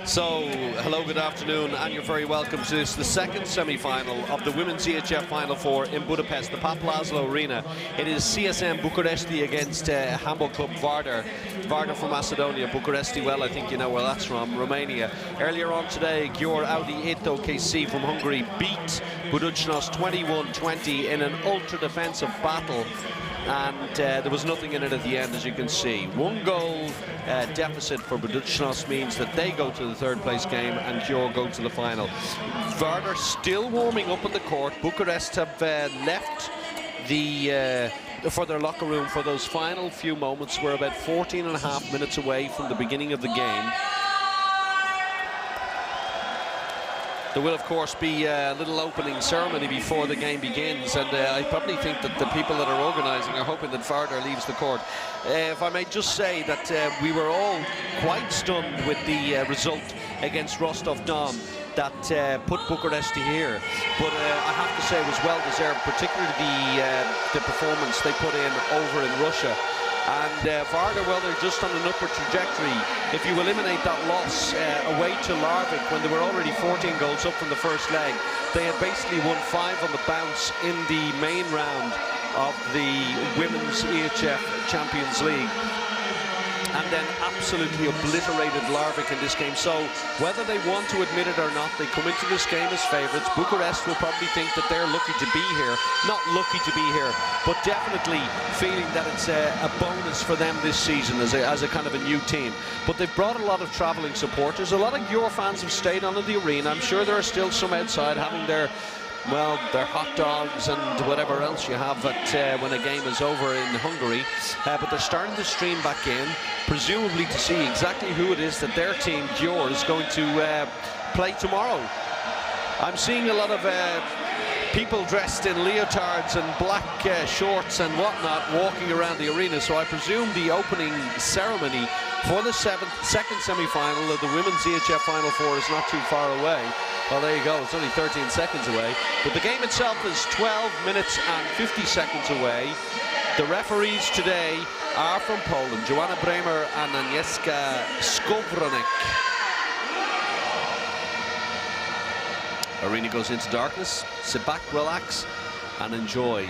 So, hello, good afternoon, and you're very welcome to this, the second semi-final of the Women's EHF Final 4 in Budapest, the Pap Laszlo Arena. It is CSM Bucuresti against Handball club Vardar. Vardar from Macedonia, Bucuresti, well, I think you know where that's from, Romania. Earlier on today, Győr Audi Ito KC from Hungary beat Budućnost 21-20 in an ultra-defensive battle. And there was nothing in it at the end, as you can see. One goal deficit for Budućnost means that they go to the third place game and Győr go to the final. Vardar still warming up on the court. Bucharest have left for their locker room for those final few moments. We're about 14.5 minutes away from the beginning of the game. There will, of course, be a little opening ceremony before the game begins, and I probably think that the people that are organising are hoping that Vardar leaves the court. If I may just say that we were all quite stunned with the result against Rostov-Don that put Bucuresti here, but I have to say it was well deserved, particularly the performance they put in over in Russia. And Vardar, well, they're just on an upward trajectory. If you eliminate that loss away to Larvik when they were already 14 goals up from the first leg, they had basically won 5 on the bounce in the main round of the Women's EHF Champions League, and then absolutely obliterated Larvik in this game. So whether they want to admit it or not, they come into this game as favourites. Bucharest will probably think that they're lucky to be here. Not lucky to be here, but definitely feeling that it's a bonus for them this season as a kind of a new team. But they've brought a lot of travelling supporters. A lot of Győr fans have stayed on in the arena. I'm sure there are still some outside having their hot dogs and whatever else you have when a game is over in Hungary. But they're starting to stream back in, presumably to see exactly who it is that their team, Győr, is going to play tomorrow. I'm seeing a lot of people dressed in leotards and black shorts and whatnot walking around the arena, so I presume the opening ceremony for the second semi-final of the Women's EHF Final 4 is not too far away. Well, there you go, it's only 13 seconds away. But the game itself is 12 minutes and 50 seconds away. The referees today are from Poland, Joanna Bremer and Agnieszka Skowronek. Arena goes into darkness. Sit back, relax, and enjoy.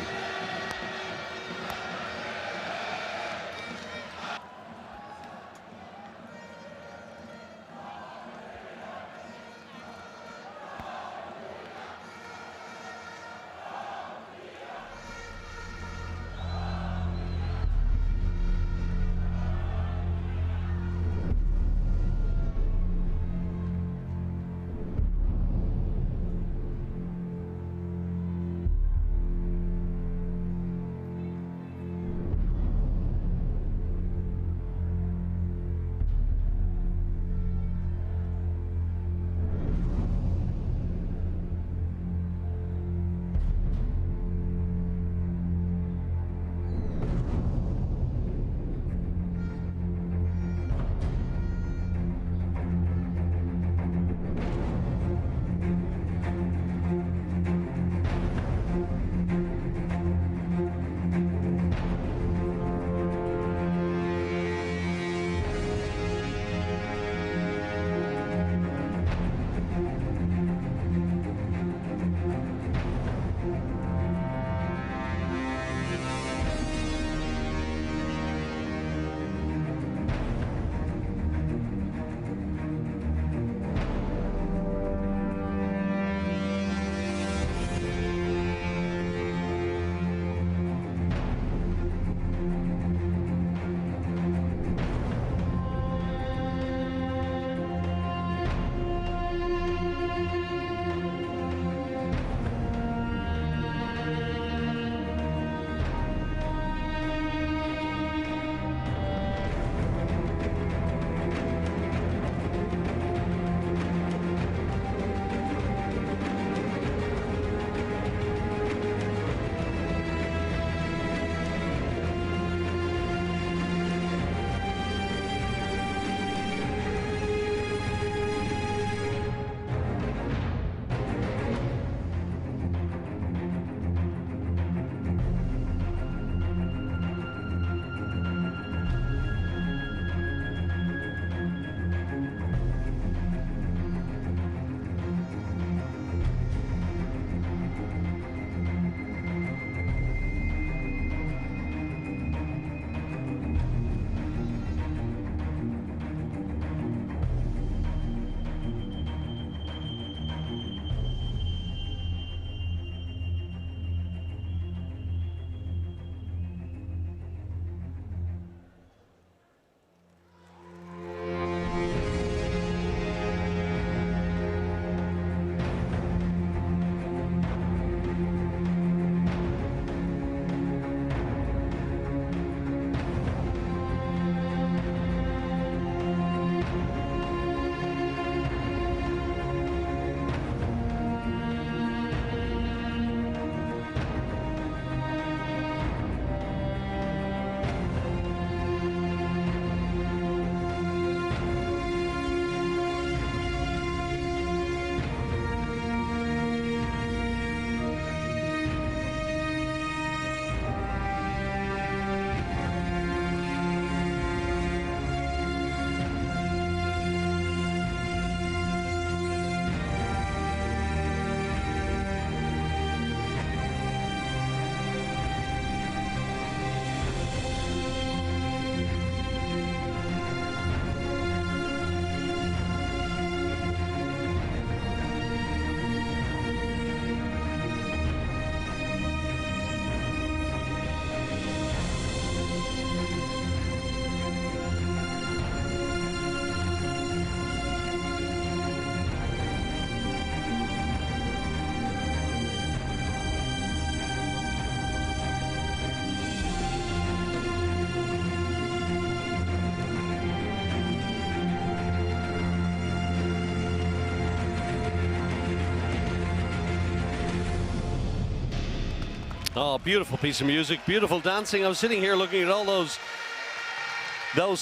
Oh, beautiful piece of music, beautiful dancing. I was sitting here looking at all those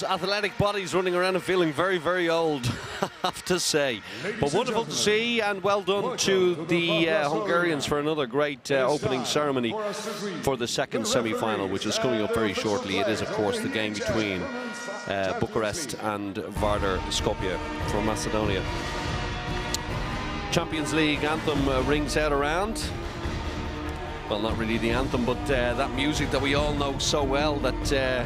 athletic bodies running around and feeling very, very old, I have to say. But wonderful to see, and well done to the Hungarians for another great opening ceremony for the second semi-final, which is coming up very shortly. It is, of course, the game between Bucharest and Vardar Skopje from Macedonia. Champions League anthem rings out around. Well, not really the anthem, but that music that we all know so well that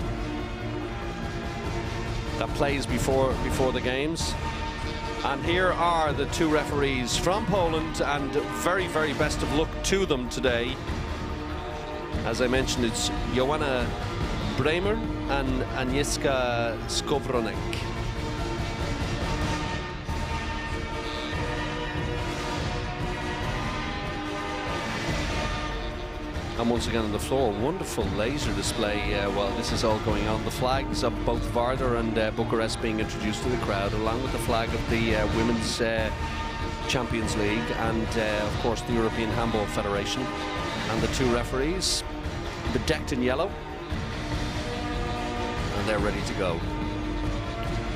plays before the games. And here are the two referees from Poland, and very, very best of luck to them today. As I mentioned, it's Joanna Bremer and Agnieszka Skowronek. And once again on the floor, wonderful laser display while this is all going on. The flags of both Vardar and Bucharest being introduced to the crowd, along with the flag of the Women's Champions League and, of course, the European Handball Federation. And the two referees, bedecked in yellow. And they're ready to go.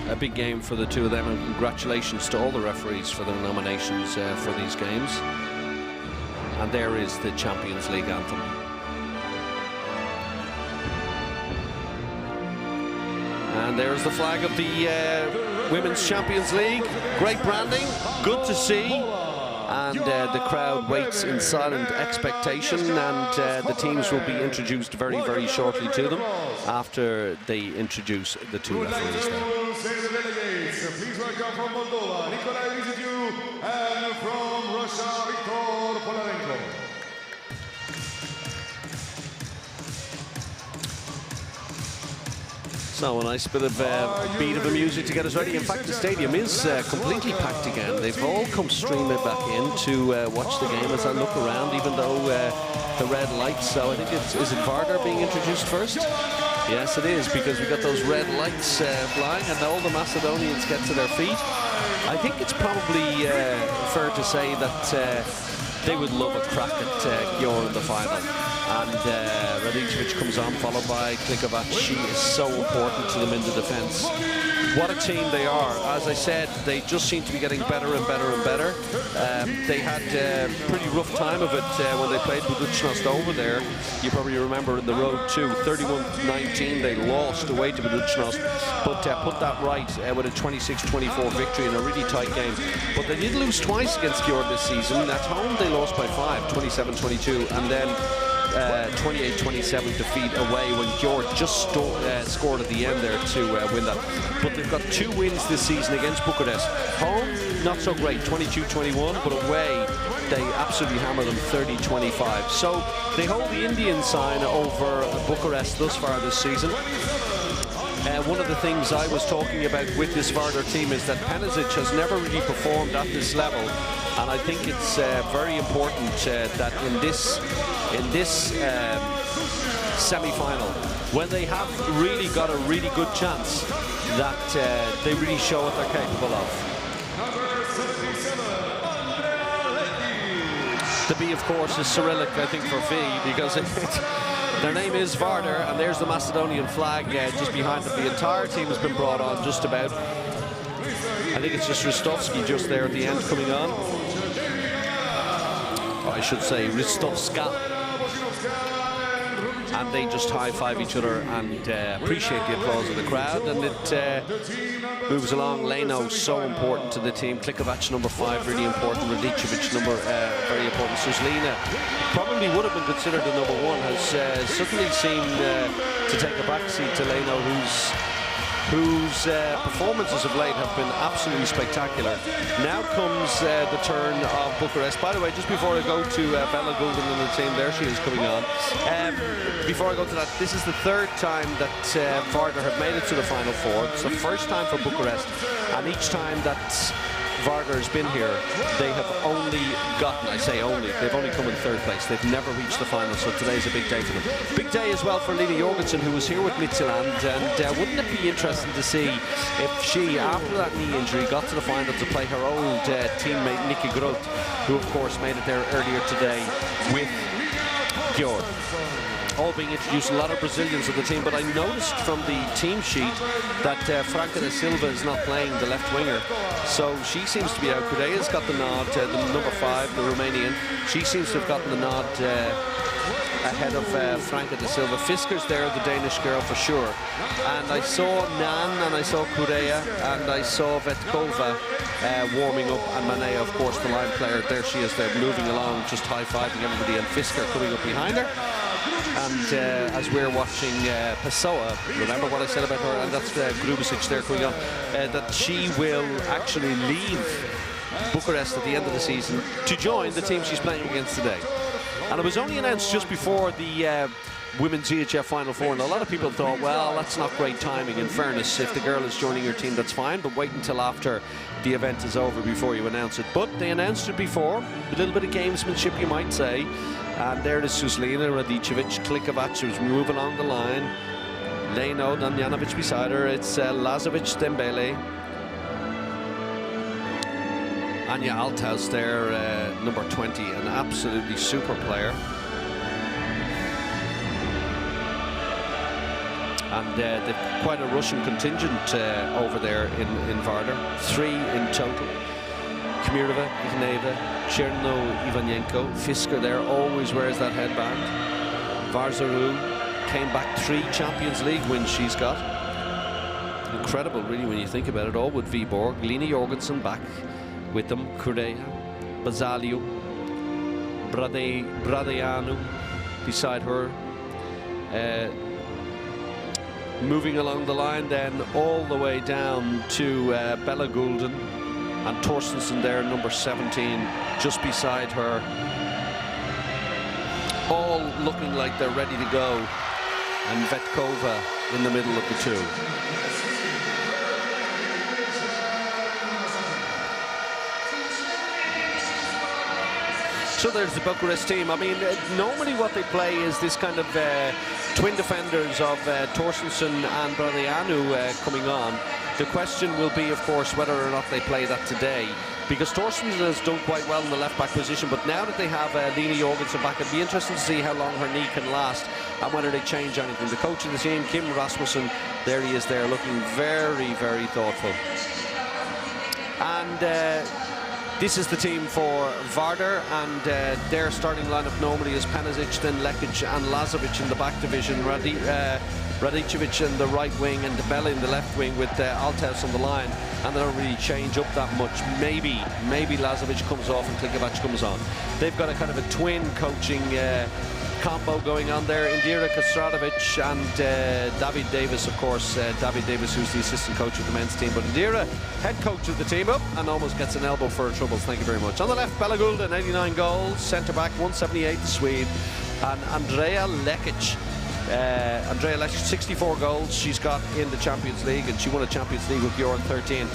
A big game for the two of them, and congratulations to all the referees for their nominations for these games. And there is the Champions League anthem. And there's the flag of the Women's Champions League. Great branding, good to see. And the crowd waits in silent expectation, and the teams will be introduced very, very shortly to them after they introduce the two referees there. Please welcome from Moldova, Nikolai Viziu, and from Russia, Viktor Polarenko. So a nice bit of beat of the music to get us ready. In fact, the stadium is completely packed again. They've all come streaming back in to watch the game as I look around, even though the red lights. So I think is it Vardar being introduced first? Yes, it is, because we got those red lights flying, and all the Macedonians get to their feet. I think it's probably fair to say that they would love a crack at Gjor in the final. And Radicevic comes on, followed by Klikovac. She is so important to them in the defence. What a team they are. As I said, they just seem to be getting better and better and better. They had a pretty rough time of it when they played Budućnost over there. You probably remember in the road too. 31-19, they lost away to Budućnost, but put that right with a 26-24 victory in a really tight game. But they did lose twice against Gjord this season. At home, they lost by 5, 27-22, and then 28-27 defeat away when Gjord just scored at the end there to win that. But they've got 2 wins this season against Bucharest. Home, not so great, 22-21, but away, they absolutely hammer them 30-25. So they hold the Indian sign over Bucharest thus far this season. One of the things I was talking about with this Vardar team is that Penisic has never really performed at this level, and I think it's very important that in this semi-final, when they have really got a really good chance, that they really show what they're capable of. The B, of course, is Cyrillic, I think, for V, because their name is Vardar, and there's the Macedonian flag just behind them. The entire team has been brought on just about. I think it's just Ristovski just there at the end coming on. Or I should say Ristovska. And they just high-five each other and appreciate the applause of the crowd, and it moves along. Leno, so important to the team. Klikovac, number 5, really important. Radicevic, number very important. Suslina probably would have been considered the number 1, has suddenly seemed to take a backseat to Leno, whose performances of late have been absolutely spectacular. Now comes the turn of Bucharest. By the way, just before I go to Bella Goulden and the team, there she is coming on. Before I go to that, this is the 3rd time that Vardar have made it to the Final Four. It's the 1st time for Bucharest, and each time that Vardar has been here, they have only gotten, I say only, they've only come in 3rd place. They've never reached the final, so today's a big day for them. Big day as well for Lina Jorgensen, who was here with Midtjylland, and wouldn't it be interesting to see if she, after that knee injury, got to the final to play her old teammate Nikki Groth, who of course made it there earlier today with Gjord. All being introduced, a lot of Brazilians of the team, but I noticed from the team sheet that Franca da Silva is not playing the left winger, so she seems to be out. Kurea's got the nod, the number 5, the Romanian. She seems to have gotten the nod ahead of Franca da Silva. Fisker's there, the Danish girl, for sure. And I saw Nan, and I saw Kurea, and I saw Vetkova warming up, and Manea, of course, the line player. There she is, there, moving along, just high-fiving everybody, and Fisker coming up behind her. And as we're watching Pessoa, remember what I said about her, and that's Grubasic there coming on, that she will actually leave Bucharest at the end of the season to join the team she's playing against today. And it was only announced just before the Women's EHF Final Four, and a lot of people thought, well, that's not great timing. In fairness, if the girl is joining your team, that's fine, but wait until after the event is over before you announce it. But they announced it before, a little bit of gamesmanship, you might say. And there it is, Suslina Radicevic, Klikovac, who's moving along the line. Leno Damjanovic beside her. It's Lazovic Dembele. Anya Althaus there, number 20, an absolutely super player. And they've quite a Russian contingent over there in Vardar. 3 in total. Kmirova, Igneva, Cherno Ivanenko, Fisker there, always wears that headband. Varzaru came back 3 Champions League wins she's got. Incredible, really, when you think about it all, with Viborg. Lena Jorgensen back with them. Kurea, Basaliu, Bradeanu beside her. Moving along the line then all the way down to Bella Gulden, and Torstensen there, number 17, just beside her. All looking like they're ready to go, and Vetkova in the middle of the two. So there's the Bucharest team. I mean, normally what they play is this kind of twin defenders of Torstensen and Bradeanu coming on. The question will be, of course, whether or not they play that today, because Torstensen has done quite well in the left-back position, but now that they have Lena Jorgensen back, it'll be interesting to see how long her knee can last and whether they change anything. The coach of the team, Kim Rasmussen, there he is there, looking very, very thoughtful. And this is the team for Vardar, and their starting lineup normally is Panasic, then Lekic and Lazovic in the back division, Radicevic in the right wing and Dembele in the left wing, with Althaus on the line, and they don't really change up that much. Maybe Lazovic comes off and Klikovac comes on. They've got a kind of a twin coaching combo going on there. Indira Kastradovic and David Davis, of course. David Davis, who's the assistant coach of the men's team, but Indira, head coach of the team, up and almost gets an elbow for her troubles. Thank you very much. On the left, Bella Gulden, 89 goals. Centre back, 178, the Swede, and Andrea Lekic. 64 goals she's got in the Champions League, and she won a Champions League with Gjord 13.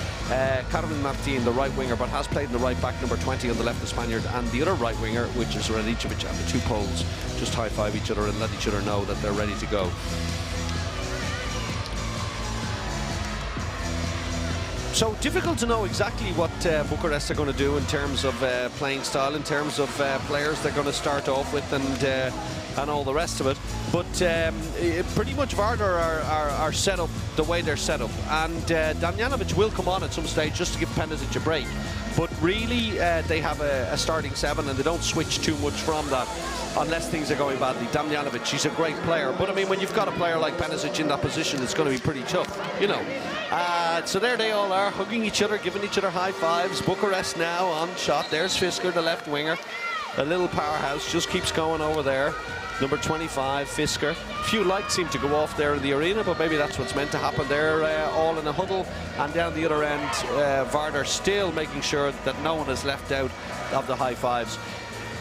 Carolyn Martin, the right winger, but has played in the right back, number 20 on the left, the Spaniard, and the other right winger, which is Radicevic, and the two Poles just high-five each other and let each other know that they're ready to go. So difficult to know exactly what Bucharest are going to do in terms of playing style, in terms of players they're going to start off with, and all the rest of it. But pretty much Vardar are set up the way they're set up, and Damjanovic will come on at some stage just to give Panasic a break. But really, they have a starting 7, and they don't switch too much from that unless things are going badly. Damjanovic, she's a great player, but I mean, when you've got a player like Panasic in that position, it's going to be pretty tough, you know. So there they all are, hugging each other, giving each other high fives. Bucharest now on shot. There's Fisker, the left winger. A little powerhouse, just keeps going over there. Number 25, Fisker. A few lights seem to go off there in the arena, but maybe that's what's meant to happen. They're all in a huddle, and down the other end, Vardar still making sure that no one is left out of the high fives.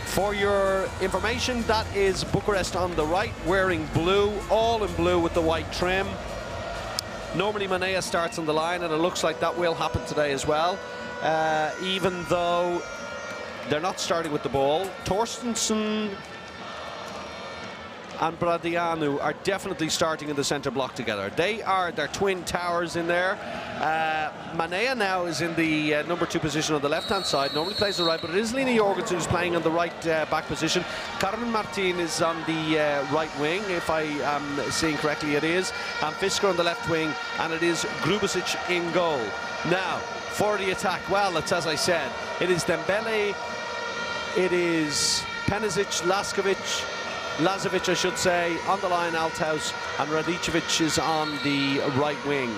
For your information, that is Bucharest on the right, wearing blue, all in blue with the white trim. Normally Manea starts on the line, and it looks like that will happen today as well, even though they're not starting with the ball. Torstensen and Bradianu are definitely starting in the centre block together. They're twin towers in there. Manea now is in the number 2 position on the left-hand side. Normally plays the right, but it is Lena Jorgensen who's playing on the right back position. Carmen Martin is on the right wing, if I am seeing correctly it is. And Fisker on the left wing, and it is Grubasic in goal. Now, for the attack, well, it's as I said, it is Dembele, it is Penisic, Lazovic, I should say, on the line, Althaus, and Radicevic is on the right wing.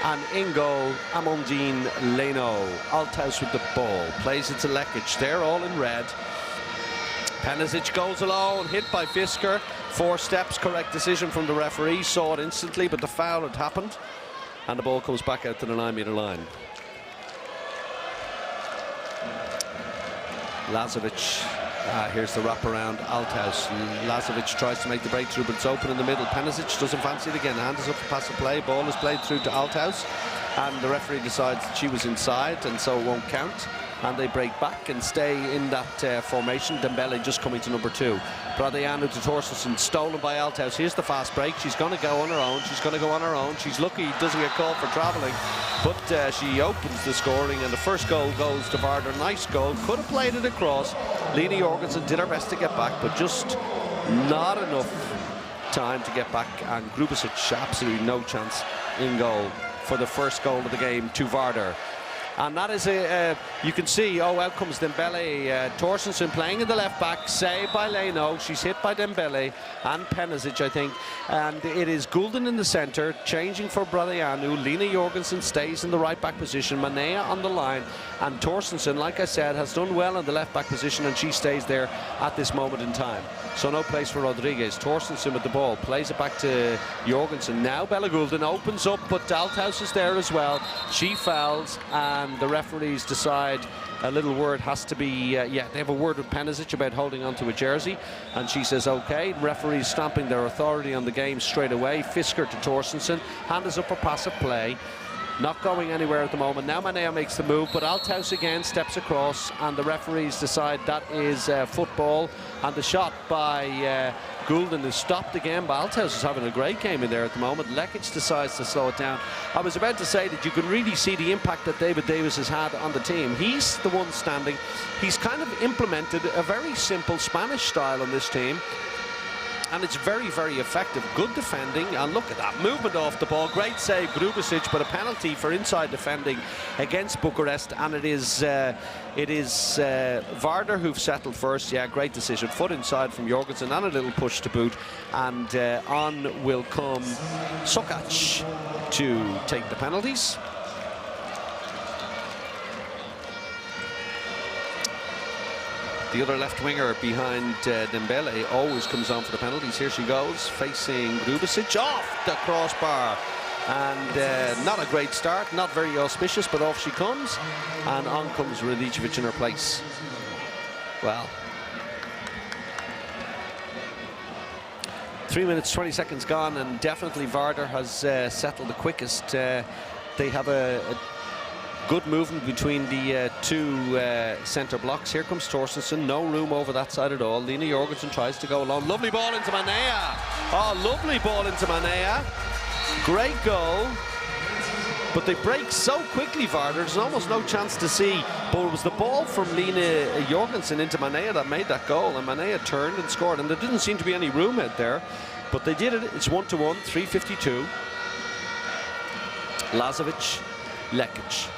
And in goal, Amandine Leno. Althaus with the ball, plays it to Lekic. They're all in red. Penisic goes alone, hit by Fisker. 4 steps, correct decision from the referee. Saw it instantly, but the foul had happened. And the ball comes back out to the 9-metre line. Lazovic, here's the wraparound, Althaus. Lazovic tries to make the breakthrough, but it's open in the middle. Penisic doesn't fancy it again. Hand is up for pass of play. Ball is played through to Althaus, and the referee decides that she was inside, and so it won't count. And they break back and stay in that formation. Dembele just coming to number 2. Bradianu to Torstensen, stolen by Althaus. Here's the fast break. She's going to go on her own. She's lucky he doesn't get called for travelling, but she opens the scoring, and the first goal goes to Vardar. Nice goal. Could have played it across. Lena Jorgensen did her best to get back, but just not enough time to get back. And Grubasic, absolutely no chance in goal for the first goal of the game to Vardar. And that is you can see, out comes Dembele. Torstensen playing in the left back, saved by Leno. She's hit by Dembele and Penisic, I think. And it is Gulden in the centre, changing for Bradianu. Lena Jorgensen stays in the right back position. Manea on the line. And Torstensen, like I said, has done well in the left back position, and she stays there at this moment in time. So no place for Rodriguez. Torstensen with the ball, plays it back to Jorgensen. Now Bella Gulden opens up, but Althaus is there as well. She fouls, and the referees decide a little word has to be, they have a word with Penisic about holding onto a jersey, and she says okay. Referees stamping their authority on the game straight away. Fisker to Torstensen, hand is up for passive play. Not going anywhere at the moment. Now Manea makes the move, but Althaus again steps across, and the referees decide that is football, and the shot by Gulden is stopped again, but Althaus is having a great game in there at the moment. Lekic decides to slow it down. I was about to say that you can really see the impact that David Davis has had on the team. He's the one standing. He's kind of implemented a very simple Spanish style on this team, and it's very, very effective. Good defending, and look at that movement off the ball. Great save, Grubasic, but a penalty for inside defending against Bucuresti, and it is Vardar who've settled first. Yeah, great decision. Foot inside from Jorgensen, and a little push to boot, and on will come Sokac to take the penalties. The other left winger behind Dembele always comes on for the penalties. Here she goes, facing Grubasic, off the crossbar. And not a great start, not very auspicious, but off she comes. And on comes Radicevic in her place. Well, 3 minutes, 20 seconds gone, and definitely Vardar has settled the quickest. They have a good movement between the two centre blocks. Here comes Torstensen, no room over that side at all. Lena Jorgensen tries to go along. Lovely ball into Manea. Oh, lovely ball into Manea. Great goal. But they break so quickly, Vardar. There's almost no chance to see. But it was the ball from Lena Jorgensen into Manea that made that goal. And Manea turned and scored. And there didn't seem to be any room out there. But they did it. It's 1-1, 3:52. Lazovic, Lekic.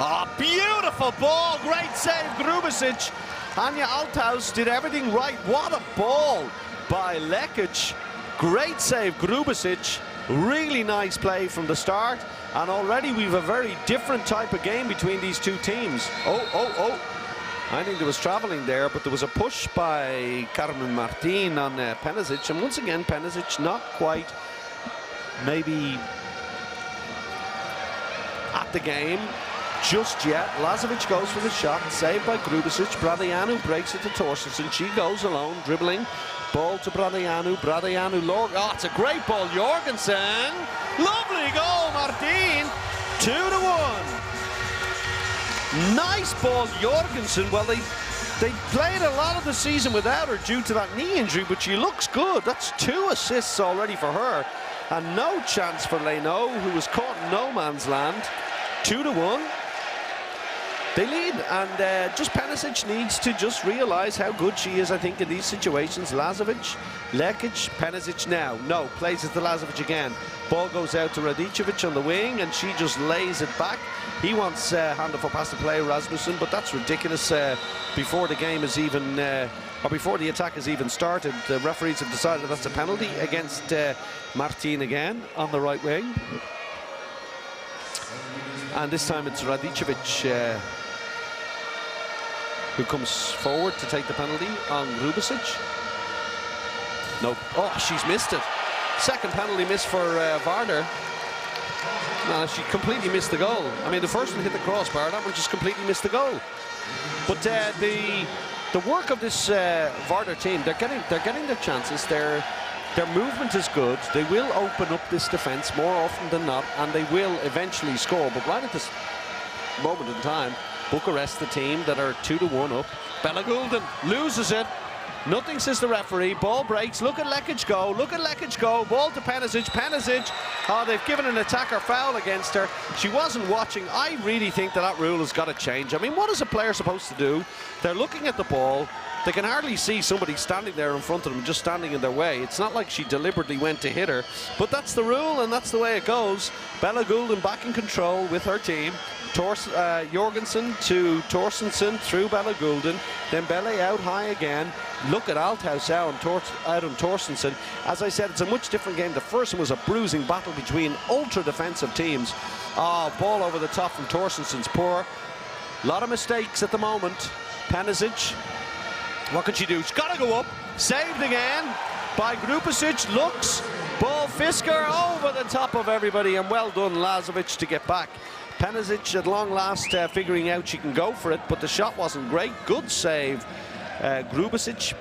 Oh, beautiful ball. Great save, Grubasic. Anja Althaus did everything right. What a ball by Lekic. Great save, Grubasic. Really nice play from the start. And already we've a very different type of game between these two teams. Oh. I think there was travelling there, but there was a push by Carmen Martin on Penisic. And once again, Penisic not quite maybe at the game just yet. Lazovic goes for the shot, saved by Grubasic. Bradianu breaks it to Torstensen. She goes alone, dribbling. Ball to Bradianu. Oh, it's a great ball, Jorgensen. Lovely goal, Martin. 2-1. Nice ball, Jorgensen. Well, They played a lot of the season without her due to that knee injury, but she looks good. That's 2 assists already for her. And no chance for Leno, who was caught in no man's land. 2-1. They lead, and just Penisic needs to just realise how good she is, I think, in these situations. Lazovic, Lekic, Penisic now. No, plays it to Lazovic again. Ball goes out to Radicevic on the wing, and she just lays it back. He wants Handball for pass to play, Rasmussen, but that's ridiculous. Before the game is even, or before the attack has even started, the referees have decided that's a penalty against Martin again on the right wing. And this time it's Radicevic who comes forward to take the penalty on Grubasic. Nope. Oh, she's missed it. Second penalty miss for Vardar. No, she completely missed the goal. I mean, the first one hit the crossbar, that one just completely missed the goal. But the work of this Vardar team, they're getting their chances. Their movement is good. They will open up this defence more often than not, and they will eventually score. But right at this moment in time, Bucuresti, the team that are 2-1 up. Bella Goulden loses it. Nothing, says the referee. Ball breaks. Look at Lekic go. Look at Lekic go. Ball to Penisic. Penisic. Oh, they've given an attacker foul against her. She wasn't watching. I really think that rule has got to change. I mean, what is a player supposed to do? They're looking at the ball. They can hardly see somebody standing there in front of them, just standing in their way. It's not like she deliberately went to hit her, but that's the rule, and that's the way it goes. Bella Goulden back in control with her team. Jorgensen to Torstensen through Bella Goulden. Then Bella out high again. Look at Althaus out on Torstensen. As I said, it's a much different game. The first one was a bruising battle between ultra-defensive teams. Oh, ball over the top from Torstensen's poor. A lot of mistakes at the moment. Penisic. What can she do? She's got to go up. Saved again by Grubasic. Looks. Ball Fisker over the top of everybody. And well done, Lazovic, to get back. Penisic at long last figuring out she can go for it, but the shot wasn't great. Good save. Grubasic.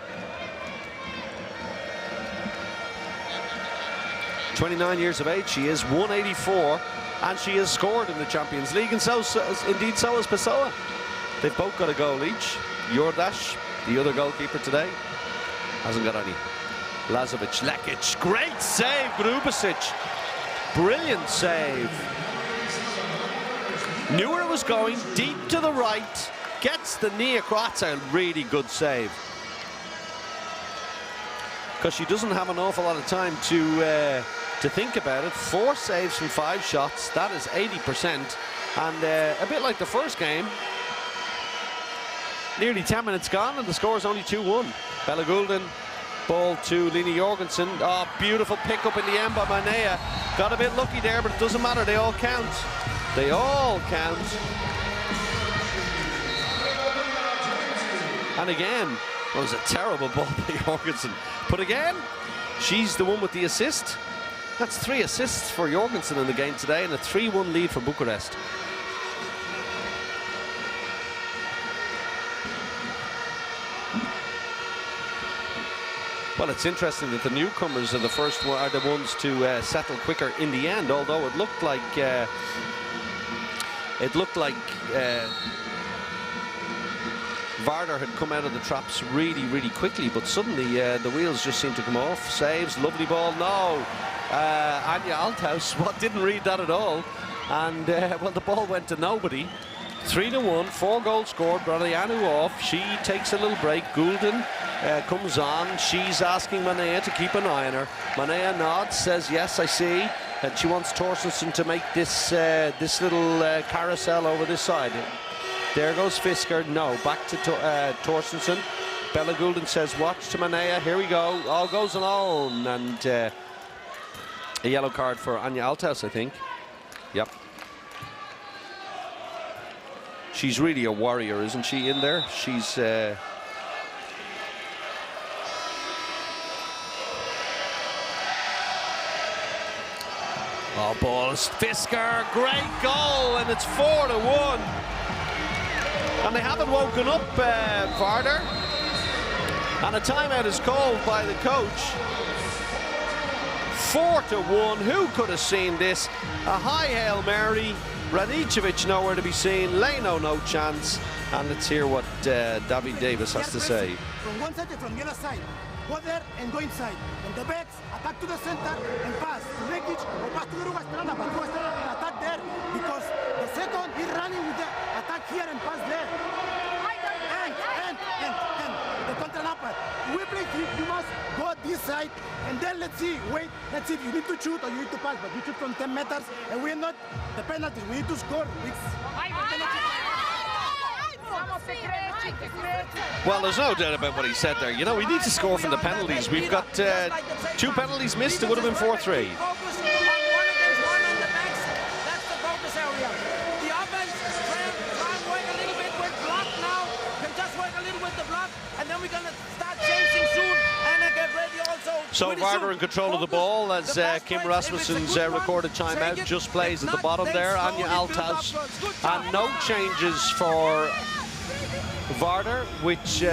29 years of age. She is 184. And she has scored in the Champions League. And indeed so has Pessoa. They've both got a goal each. Jordash, the other goalkeeper today, hasn't got any. Lazovic, Lekic, great save, Grubasic. Brilliant save. Knew where it was going, deep to the right, gets the knee across. A really good save. Because she doesn't have an awful lot of time to think about it. 4 saves from 5 shots, that is 80%. And a bit like the first game, nearly 10 minutes gone and the score is only 2-1. Bella Goulden, ball to Lena Jorgensen. Oh, beautiful pick up in the end by Manea. Got a bit lucky there, but it doesn't matter, they all count. They all count. And again, it was a terrible ball by Jorgensen. But again, she's the one with the assist. That's 3 assists for Jorgensen in the game today and a 3-1 lead for Bucuresti. Well, it's interesting that the newcomers are the ones to settle quicker in the end, although it looked like Vardar had come out of the traps really, really quickly, but suddenly the wheels just seemed to come off. Saves, lovely ball, no. Anya Althaus, didn't read that at all. And, well, the ball went to nobody. 3-1, 4 goals scored, Bradianu off. She takes a little break. Goulden comes on. She's asking Manea to keep an eye on her. Manea nods, says, yes, I see. And she wants Torstensen to make this little carousel over this side. There goes Fisker. No, back to Torstensen. Bella Goulden says, watch to Manea. Here we go. All goes alone. And a yellow card for Anya Althaus, I think. Yep. She's really a warrior, isn't she, in there? She's... Oh, balls. Fisker, great goal, and it's 4-1. And they haven't woken up, Vardar. And a timeout is called by the coach. 4-1. Who could have seen this? A high Hail Mary. Radicevic nowhere to be seen. Leno no chance. And let's hear what David Davis has to say. From one side and from the other side. Go there and go inside. And the backs attack to the center and pass to Lekic or pass to Uruguay Estrada. But Uruguay Estrada can attack there because the second is running with the attack here and pass there. And the counter-lapper. We play three, you must go this side and then let's see if you need to shoot or you need to pass, but you shoot from 10 meters and we're not the penalties, we need to score. Well, there's no doubt about what he said there. You know, we need to score from the penalties. We've got 2 penalties missed. It would have been 4-3. So Vardar in control of the ball as Kim Rasmussen's recorded timeout just plays at the bottom there. Anja Althaus, and no changes for Vardar, which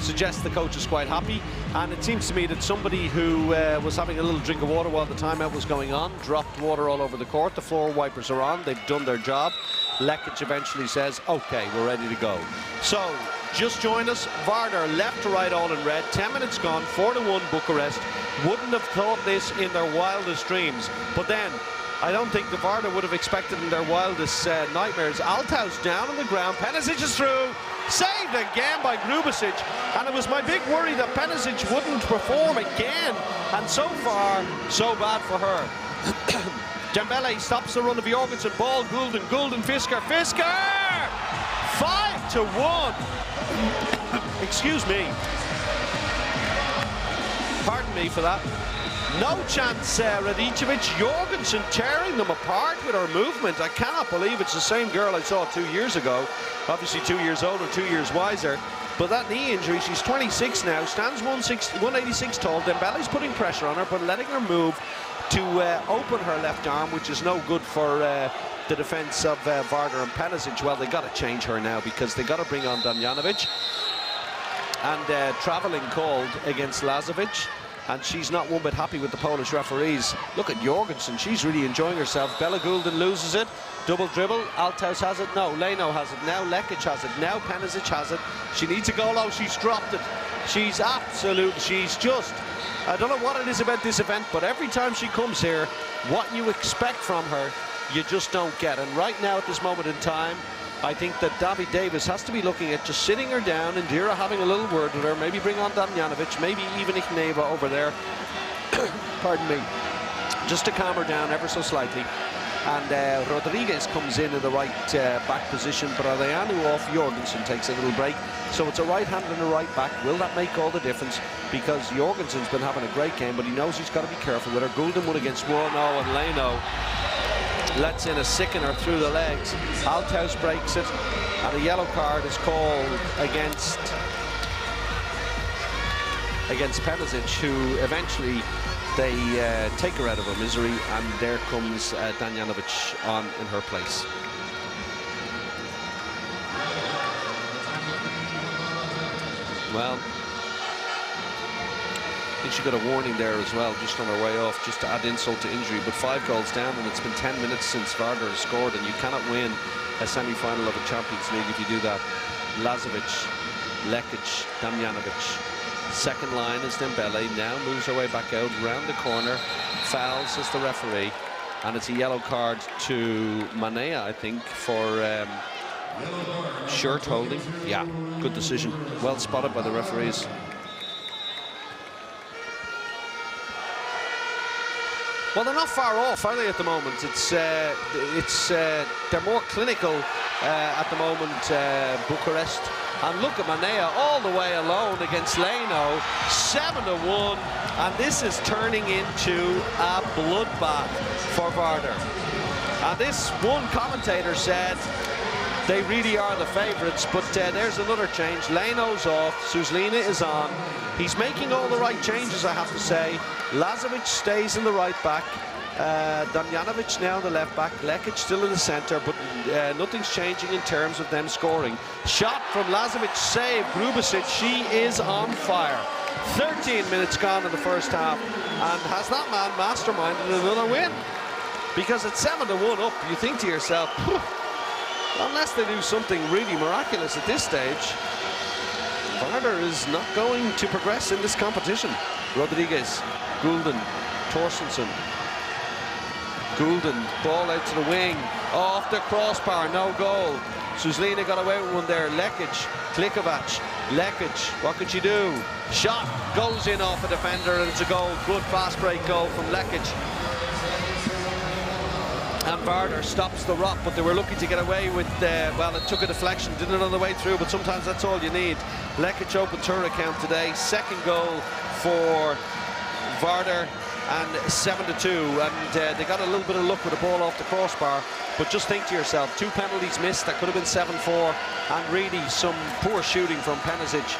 suggests the coach is quite happy. And it seems to me that somebody who was having a little drink of water while the timeout was going on dropped water all over the court. The floor wipers are on. They've done their job. Lekic eventually says, okay, we're ready to go. So just join us. Vardar left to right, all in red. 10 minutes gone, 4-1 Bucharest. Wouldn't have thought this in their wildest dreams. But then, I don't think the Vardar would have expected in their wildest nightmares. Althaus down on the ground. Penisic is through. Saved again by Grubasic. And it was my big worry that Penisic wouldn't perform again. And so far, so bad for her. Dembele stops the run of Jorgensen. Ball, Gulden, Fisker. 5-1. Excuse me. Pardon me for that. No chance, Radicevic. Jorgensen tearing them apart with her movement. I cannot believe it's the same girl I saw 2 years ago. Obviously 2 years older, 2 years wiser. But that knee injury, she's 26 now, stands 186 tall. Dembele's putting pressure on her, but letting her move to open her left arm, which is no good for the defence of Vardar and Penisic. Well, they got to change her now because they got to bring on Damjanovic. And travelling called against Lazovic. And she's not one bit happy with the Polish referees. Look at Jorgensen, she's really enjoying herself. Bella Gulden loses it, double dribble. Althaus has it, no, Leno has it, now Lekic has it, now Penisic has it. She needs a goal, oh, she's dropped it. She's just, I don't know what it is about this event, but every time she comes here, what you expect from her, you just don't get. And right now, at this moment in time, I think that David Davis has to be looking at just sitting her down, and Dira having a little word with her, maybe bring on Damjanovic, maybe even Ikhneva over there, pardon me, just to calm her down ever so slightly. And Rodriguez comes in the right back position, but Adriano off, Jorgensen takes a little break. So it's a right hand and a right back. Will that make all the difference? Because Jorgensen's been having a great game, but he knows he's got to be careful with her. Gulden 1 against 1, and Leno lets in a sickener through the legs. Althaus breaks it, and a yellow card is called against Penisic, who eventually they take her out of her misery, and there comes Damjanovic on in her place. Well, I think she got a warning there as well, just on her way off, just to add insult to injury. But 5 goals down, and it's been 10 minutes since Vardar has scored, and you cannot win a semi-final of a Champions League if you do that. Lazovic, Lekic, Damjanovic. Second line is Dembele, now moves her way back out, round the corner, fouls as the referee, and it's a yellow card to Manea, I think, for shirt holding. Yeah, good decision, well spotted by the referees. Well, they're not far off, are they, at the moment? They're more clinical at the moment, Bucharest. And look at Manea all the way alone against Leno, 7-1, and this is turning into a bloodbath for Vardar. And this one commentator said they really are the favourites, but there's another change. Leno's off, Suslina is on. He's making all the right changes, I have to say. Lazovic stays in the right back. Damjanovic now in the left back, Lekic still in the centre, but nothing's changing in terms of them scoring. Shot from Lazovic, save Grubasic, she is on fire. 13 minutes gone in the first half, and has that man masterminded another win? Because at 7-1 up, you think to yourself, unless they do something really miraculous at this stage, Vardar is not going to progress in this competition. Rodriguez, Gulden, Torstensson. Gulden, ball out to the wing, off the crossbar, no goal. Suslina got away with one there. Lekic, Klikovac, Lekic, what could she do? Shot goes in off a defender, and it's a goal. Good fast break goal from Lekic. And Vardar stops the rot, but they were lucky to get away with, well, it took a deflection, didn't it on the way through, but sometimes that's all you need. Lekic opened her account today, second goal for Vardar, and 7-2, and they got a little bit of luck with the ball off the crossbar, but just think to yourself, 2 penalties missed, that could have been 7-4, and really some poor shooting from Penisic,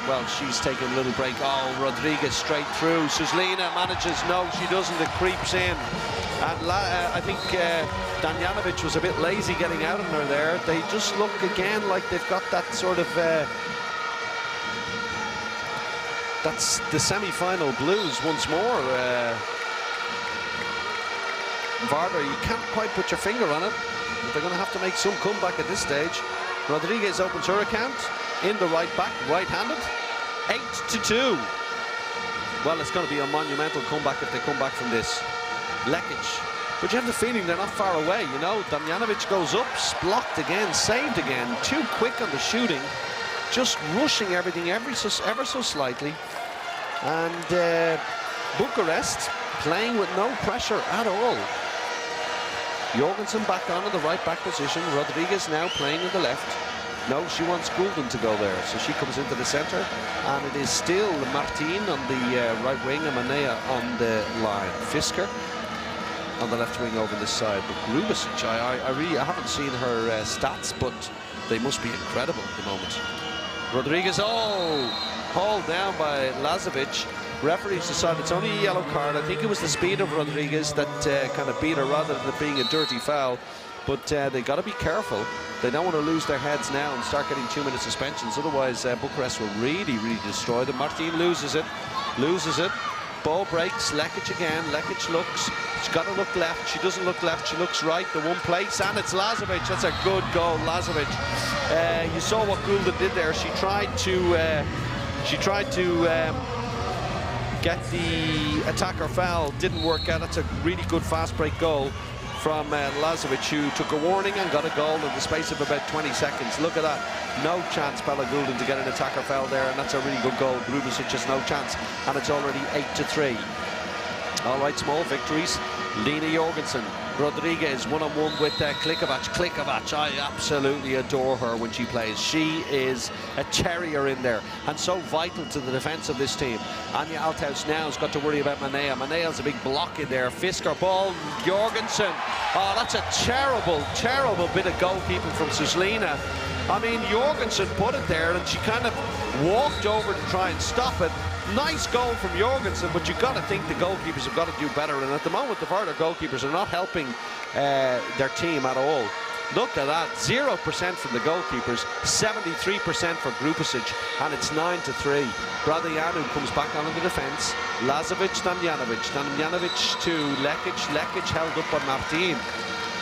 well, she's taking a little break. Oh, Rodriguez straight through. Suslina manages, no, she doesn't, it creeps in, and I think Damjanovic was a bit lazy getting out on her there. They just look again like they've got that sort of that's the semi-final blues once more. Vardar, you can't quite put your finger on it, but they're going to have to make some comeback at this stage. Rodriguez opens her account in the right back, right-handed, 8-2. Well, it's going to be a monumental comeback if they come back from this. Lekic, but you have the feeling they're not far away, you know. Damjanovic goes up, blocked again, saved again, too quick on the shooting, just rushing everything ever so slightly. And Bucuresti playing with no pressure at all. Jorgensen back on in the right back position. Rodriguez now playing in the left. No, she wants Gulden to go there, so she comes into the centre, and it is still Martin on the right wing and Manea on the line. Fisker on the left wing over this side. But Grubasic, I haven't seen her stats, but they must be incredible at the moment. Rodriguez, hauled down by Lazovic. Referees decided it's only a yellow card. I think it was the speed of Rodriguez that kind of beat her rather than it being a dirty foul. But they got to be careful. They don't want to lose their heads now and start getting 2-minute suspensions. Otherwise, Bucuresti will really, really destroy them. Martin loses it. Ball breaks. Lekic again. Lekic looks. She's got to look left. She doesn't look left. She looks right. The one place, and it's Lazovic. That's a good goal, Lazovic. You saw what Gulden did there. She tried to get the attacker foul. Didn't work out. That's a really good fast break goal from Lazovic, who took a warning and got a goal in the space of about 20 seconds. Look at that. No chance, Bella Gulden, to get an attacker foul there, and that's a really good goal. Grubasic has no chance, and it's already 8-3. All right, small victories. Lena Jorgensen, Rodriguez one-on-one with Klikovac. Klikovac, I absolutely adore her when she plays. She is a terrier in there and so vital to the defence of this team. Anja Althaus now has got to worry about Manea. Manea's a big block in there. Fisker ball, Jorgensen. Oh, that's a terrible, terrible bit of goalkeeping from Suslina. I mean, Jorgensen put it there and she kind of walked over to try and stop it. Nice goal from Jorgensen, but you've got to think the goalkeepers have got to do better. And at the moment, the Vardar goalkeepers are not helping their team at all. Look at that, 0% from the goalkeepers, 73% for Grubasic, and it's 9-3. Bradianu comes back on in the defence. Lazovic, Damjanovic. Damjanovic to Lekic. Lekic held up by Martin.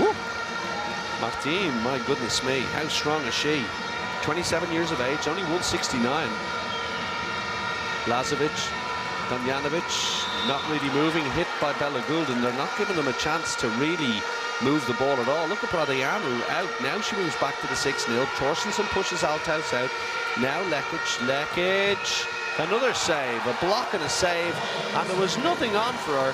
Woo. Martin, my goodness me, how strong is she? 27 years of age, only 169. Lazovic, Damjanovic, not really moving, hit by Bella Gulden. They're not giving them a chance to really move the ball at all. Look at Bradianu out. Now she moves back to the 6-0. Torstensson pushes Althaus out. Now Lekic, another save, a block and a save, and there was nothing on for her.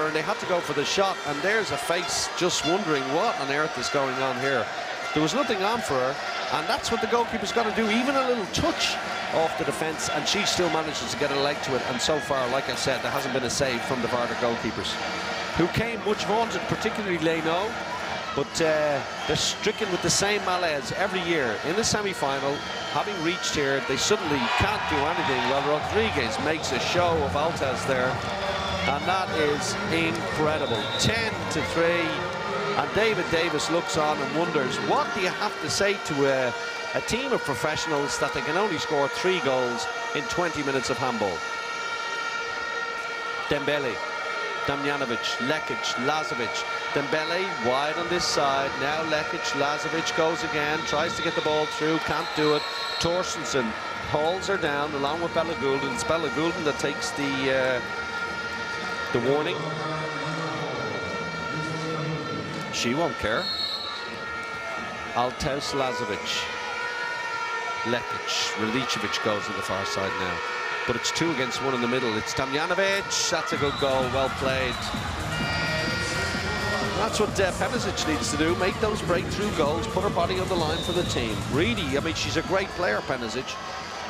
And they had to go for the shot, and there's a face just wondering what on earth is going on here. There was nothing on for her, and that's what the goalkeeper's got to do, even a little touch off the defence, and she still manages to get a leg to it. And so far, like I said, there hasn't been a save from the Vardar goalkeepers, who came much vaunted, particularly Leno, but they're stricken with the same malaise every year. In the semi-final, having reached here, they suddenly can't do anything. Well, Rodriguez makes a show of Althaus there, and that is incredible. 10-3. And David Davis looks on and wonders, what do you have to say to a team of professionals that they can only score 3 goals in 20 minutes of handball. Dembele, Damjanovic, Lekic, Lazovic. Dembele wide on this side. Now Lekic, Lazovic goes again, tries to get the ball through, can't do it. Torstensen hauls her down along with Bella Goulden. It's Bella Goulden that takes the warning. She won't care. Altaus, Lazovic, Lekic, Radicevic goes on the far side now. But it's 2 against 1 in the middle. It's Damjanovic. That's a good goal. Well played. That's what Pemisic needs to do. Make those breakthrough goals. Put her body on the line for the team. Really, I mean, she's a great player, Pemisic.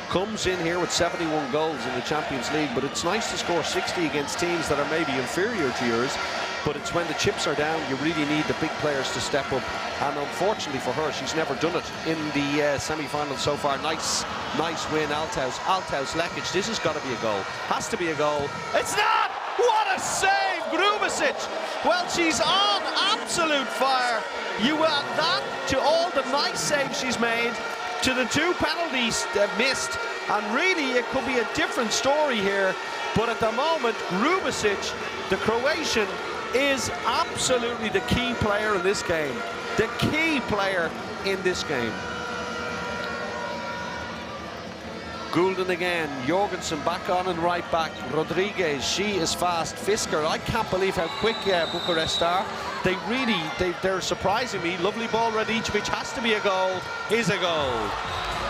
Comes in here with 71 goals in the Champions League. But it's nice to score 60 against teams that are maybe inferior to yours. But it's when the chips are down, you really need the big players to step up. And unfortunately for her, she's never done it in the semi-final so far. Nice win, Altaus, Lekic. This has got to be a goal. Has to be a goal. It's not! What a save, Grubasic! Well, she's on absolute fire. You add that to all the nice saves she's made, to the 2 penalties missed, and really it could be a different story here. But at the moment, Grubasic, the Croatian, is absolutely the key player in this game. The key player in this game. Goulden again, Jorgensen back on and right back. Rodriguez, she is fast. Fisker, I can't believe how quick Bucuresti are. They're surprising me. Lovely ball, Radicevic, has to be a goal. Is a goal.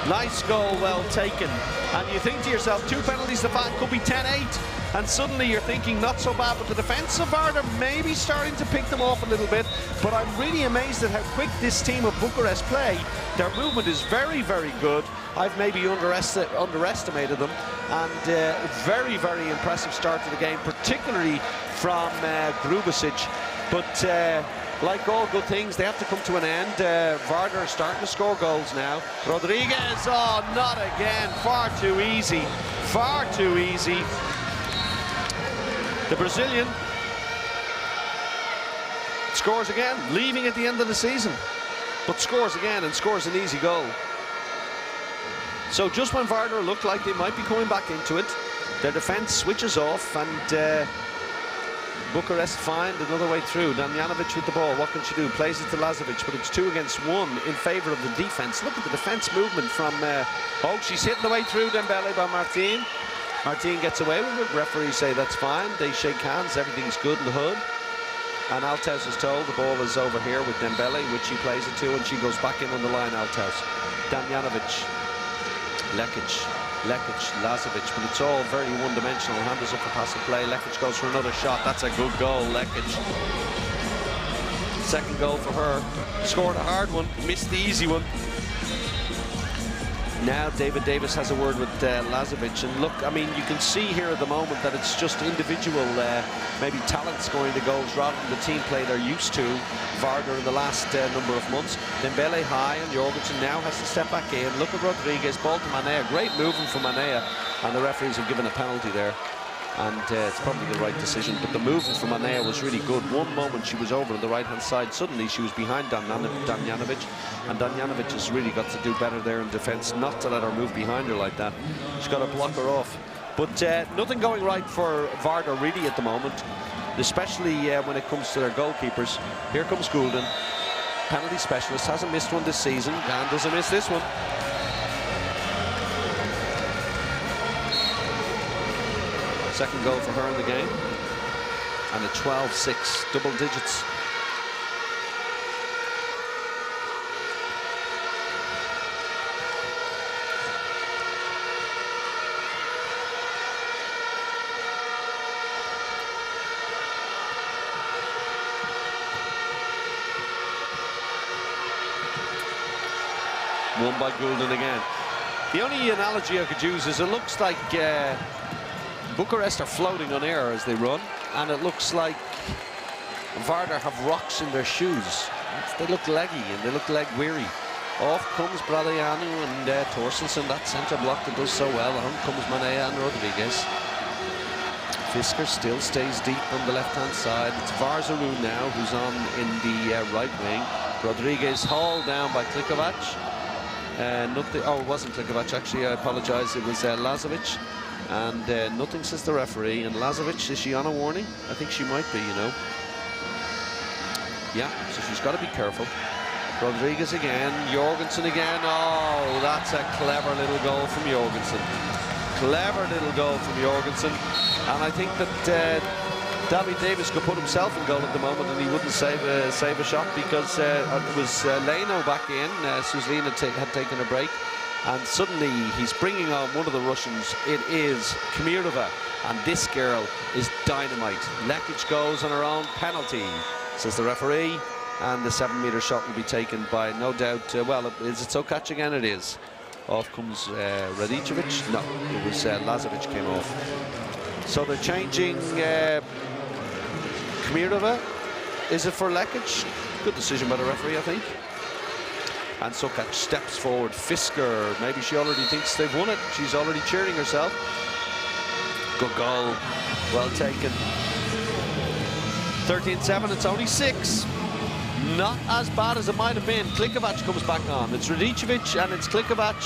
Nice goal, well taken. And you think to yourself, 2 penalties, the back could be 10-8. And suddenly you're thinking not so bad, but the defence of Vardar maybe starting to pick them off a little bit. But I'm really amazed at how quick this team of Bucharest play. Their movement is very, very good. I've maybe underestimated them. And very, very impressive start to the game, particularly from Grubasic. But like all good things, they have to come to an end. Vardar starting to score goals now. Rodriguez, oh, not again. Far too easy. Far too easy. The Brazilian scores again, leaving at the end of the season, but scores again and scores an easy goal. So just when Vardar looked like they might be coming back into it, their defence switches off, and Bucharest find another way through. Damjanovic with the ball, what can she do? Plays it to Lazovic, but it's 2 against 1 in favour of the defence. Look at the defence movement from, oh, she's hitting the way through. Dembele by Martin. Martin gets away with it. Referees say that's fine. They shake hands. Everything's good in the hood. And Altaus is told the ball is over here with Dembele, which she plays it to, and she goes back in on the line, Altaus. Damjanovic, Lekic, Lazovic, but it's all very one-dimensional. Handles up for passive play. Lekic goes for another shot. That's a good goal, Lekic. Second goal for her. Scored a hard one, missed the easy one. Now David Davis has a word with Lazovic, and look, I mean, you can see here at the moment that it's just individual maybe talent scoring the goals rather than the team play they're used to. Vardar in the last number of months. Dembele high, and Jorgensen now has to step back in. Look at Rodriguez, ball to Manea, great movement from Manea, and the referees have given a penalty there. And it's probably the right decision, but the movement from Manea was really good. One moment she was over on the right-hand side, suddenly she was behind Damjanovic, and Damjanovic has really got to do better there in defence, not to let her move behind her like that. She's got to block her off. But nothing going right for Vardar really at the moment, especially when it comes to their goalkeepers. Here comes Goulden, penalty specialist, hasn't missed one this season, and doesn't miss this one. Second goal for her in the game, and a 12-6, double digits. Won by Goulden again. The only analogy I could use is it looks like Bucharest are floating on air as they run, and it looks like Vardar have rocks in their shoes. They look leggy and they look leg weary. Off comes Bradianu and Torstensen, that centre block that does so well. On comes Manea and Rodriguez. Fisker still stays deep on the left-hand side. It's Varzaru now who's on in the right wing. Rodriguez hauled down by Klikovac. Nothing. Oh, it wasn't Klikovac, actually. I apologise. It was Lazovic. And nothing, says the referee. And Lazovic, is she on a warning? I think she might be, you know. Yeah, so she's got to be careful. Rodriguez again, Jorgensen again. Oh, that's a clever little goal from Jorgensen. Clever little goal from Jorgensen. And I think that David Davis could put himself in goal at the moment and he wouldn't save a shot, because it was Leno back in. Suzlin had taken a break. And suddenly he's bringing on one of the Russians. It is Kamirova. And this girl is dynamite. Lekic goes on her own penalty, says the referee. And the 7-meter shot will be taken by, no doubt, well, is it Sokac again? It is. Off comes Radicevic. No, it was Lazovic came off. So they're changing Kamirova. Is it for Lekic? Good decision by the referee, I think. And Sokac steps forward. Fisker, maybe she already thinks they've won it. She's already cheering herself. Good goal. Well taken. 13-7, it's only 6. Not as bad as it might have been. Klikovac comes back on. It's Radicevic and it's Klikovac.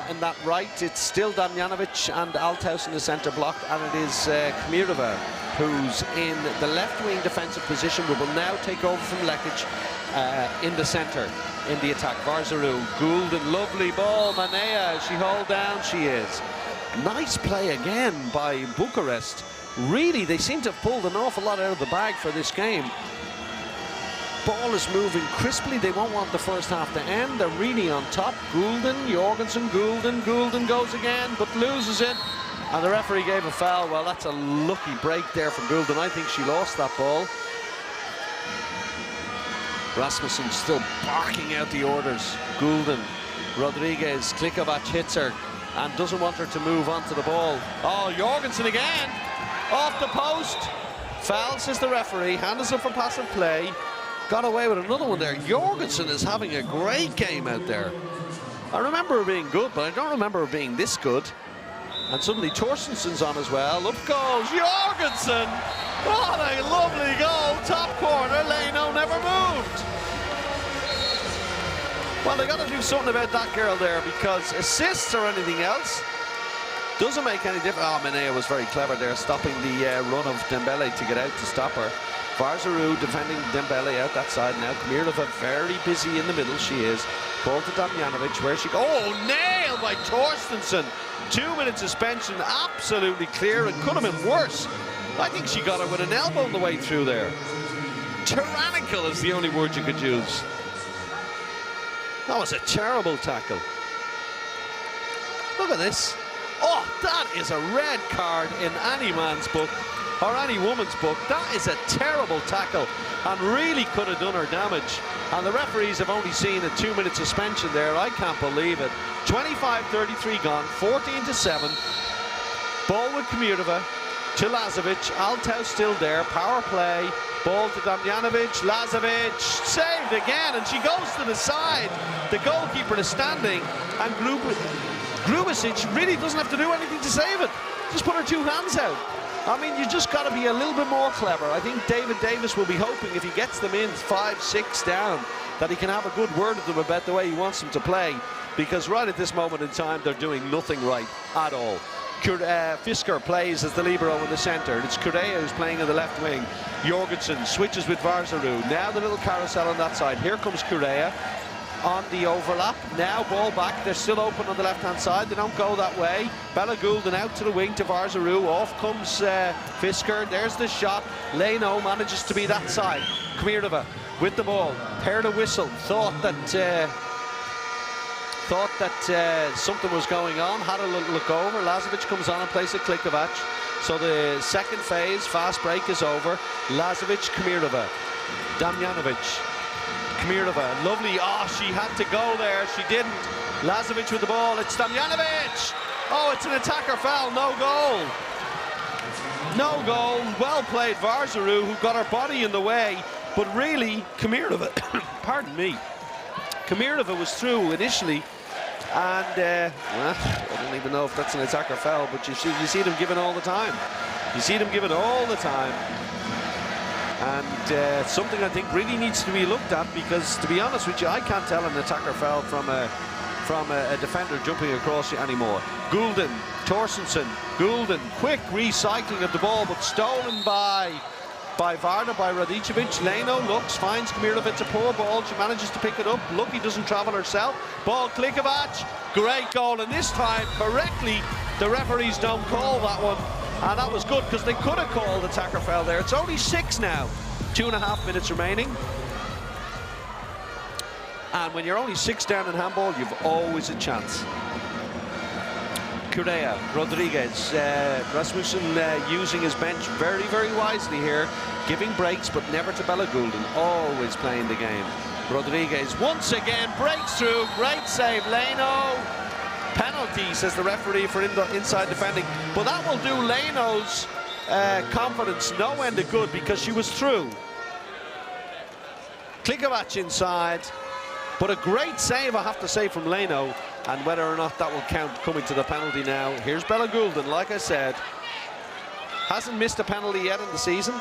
In that right, it's still Damjanovic and Althaus in the centre block, and it is Kamirova who's in the left-wing defensive position, but will now take over from Lekic in the centre in the attack. Varzaru, Goulden, lovely ball. Manea, she hold down, she is. Nice play again by Bucuresti. Really, they seem to have pulled an awful lot out of the bag for this game. Ball is moving crisply. They won't want the first half to end. They're really on top. Goulden, Jorgensen, Goulden goes again, but loses it. And the referee gave a foul. Well, that's a lucky break there from Goulden. I think she lost that ball. Rasmussen still barking out the orders. Goulden, Rodriguez, Klikovac hits her and doesn't want her to move onto the ball. Oh, Jorgensen again. Off the post. Foul, says the referee. Hand is up for passive play. Got away with another one there. Jorgensen is having a great game out there. I remember her being good, but I don't remember her being this good. And suddenly Torstensen's on as well. Up goes Jorgensen. What a lovely goal. Top corner. Leno never moved. Well, they got to do something about that girl there, because assists or anything else doesn't make any difference. Oh, Manea was very clever there, stopping the run of Dembele to get out to stop her. Varzaru defending Dembele out that side now. Kamirova very busy in the middle, she is. Ball to Damjanovic, where she... Oh, nailed by Torstensen. 2-minute suspension, absolutely clear. It could have been worse. I think she got it with an elbow on the way through there. Tyrannical is the only word you could use. That was a terrible tackle. Look at this. Oh, that is a red card in any man's book, or any woman's book. That is a terrible tackle and really could have done her damage. And the referees have only seen a 2-minute suspension there. I can't believe it. 25-33 gone, 14-7. Ball with Kamirova to Lazovic. Althaus still there. Power play. Ball to Damjanovic. Lazovic saved again, and she goes to the side. The goalkeeper is standing, and Grubasic really doesn't have to do anything to save it. Just put her 2 hands out. I mean, you just got to be a little bit more clever. I think David Davis will be hoping, if he gets them in 5-6 down, that he can have a good word with them about the way he wants them to play, because right at this moment in time, they're doing nothing right at all. Fisker plays as the libero in the centre. It's Correa who's playing in the left wing. Jorgensen switches with Varzaru. Now the little carousel on that side. Here comes Correa on the overlap. Now ball back. They're still open on the left-hand side. They don't go that way. Bella Goulden out to the wing to Varzaru. Off comes Fisker. There's the shot. Leno manages to be that side. Kamirova with the ball. Heard a whistle. Thought that something was going on. Had a look over. Lazovic comes on and plays a Klikovac. So the second phase, fast break, is over. Lazovic, Kamirova. Damjanovic. Kamirova, lovely. Oh, she had to go there. She didn't. Lazovic with the ball. It's Damjanovic. Oh, it's an attacker foul. No goal. No goal. Well played, Varzaru, who got her body in the way. But really, Kamirova, pardon me, Kamirova was through initially. And, well, I don't even know if that's an attacker foul, but you see them given all the time. You see them given all the time. And something I think really needs to be looked at, because, to be honest with you, I can't tell an attacker foul from from a defender jumping across you anymore. Gulden, Torstensen, Gulden, quick recycling of the ball, but stolen by Vardar, by Radicevic. Leno looks, finds Kamirovic, a poor ball. She manages to pick it up. Lucky doesn't travel herself. Ball, Klikovac. Great goal, and this time, correctly, the referees don't call that one. And that was good, because they could have called the attacker foul there. It's only 6 now. 2.5 minutes remaining. And when you're only 6 down in handball, you've always a chance. Correa, Rodriguez, Rasmussen using his bench very, very wisely here, giving breaks, but never to Bella Gulden, always playing the game. Rodriguez once again breaks through, great save, Leno. Penalty, says the referee, for inside defending, but that will do Leno's confidence no end of good, because she was through. Klikovac inside, but a great save, I have to say, from Leno. And whether or not that will count coming to the penalty now. Here's Bella Gulden, like I said. Hasn't missed a penalty yet in the season.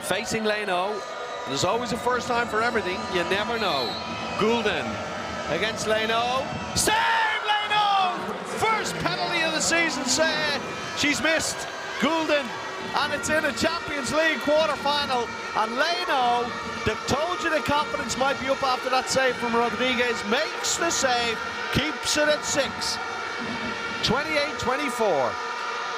Facing Leno. There's always a first time for everything. You never know. Gulden against Leno. Save, Leno! First penalty of the season, she's missed. Gulden. And it's in a Champions League quarter-final. And Leno, they told you the confidence might be up after that save from Rodriguez, makes the save, keeps it at 6. 28-24.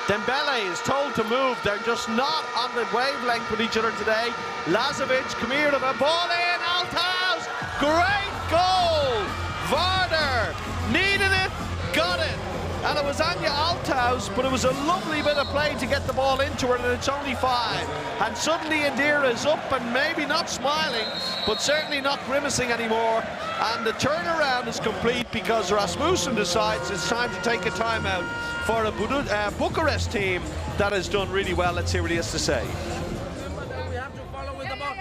Dembele is told to move. They're just not on the wavelength with each other today. Lazovic, Kamirovic, ball in, Althaus, great goal! Vardar needed it, got it. And it was Anya Althaus, but it was a lovely bit of play to get the ball into her, and it's only 5. And suddenly Indira is up and maybe not smiling, but certainly not grimacing anymore. And the turnaround is complete, because Rasmussen decides it's time to take a timeout for a Bucuresti team that has done really well. Let's hear what he has to say. We have to follow with the ball,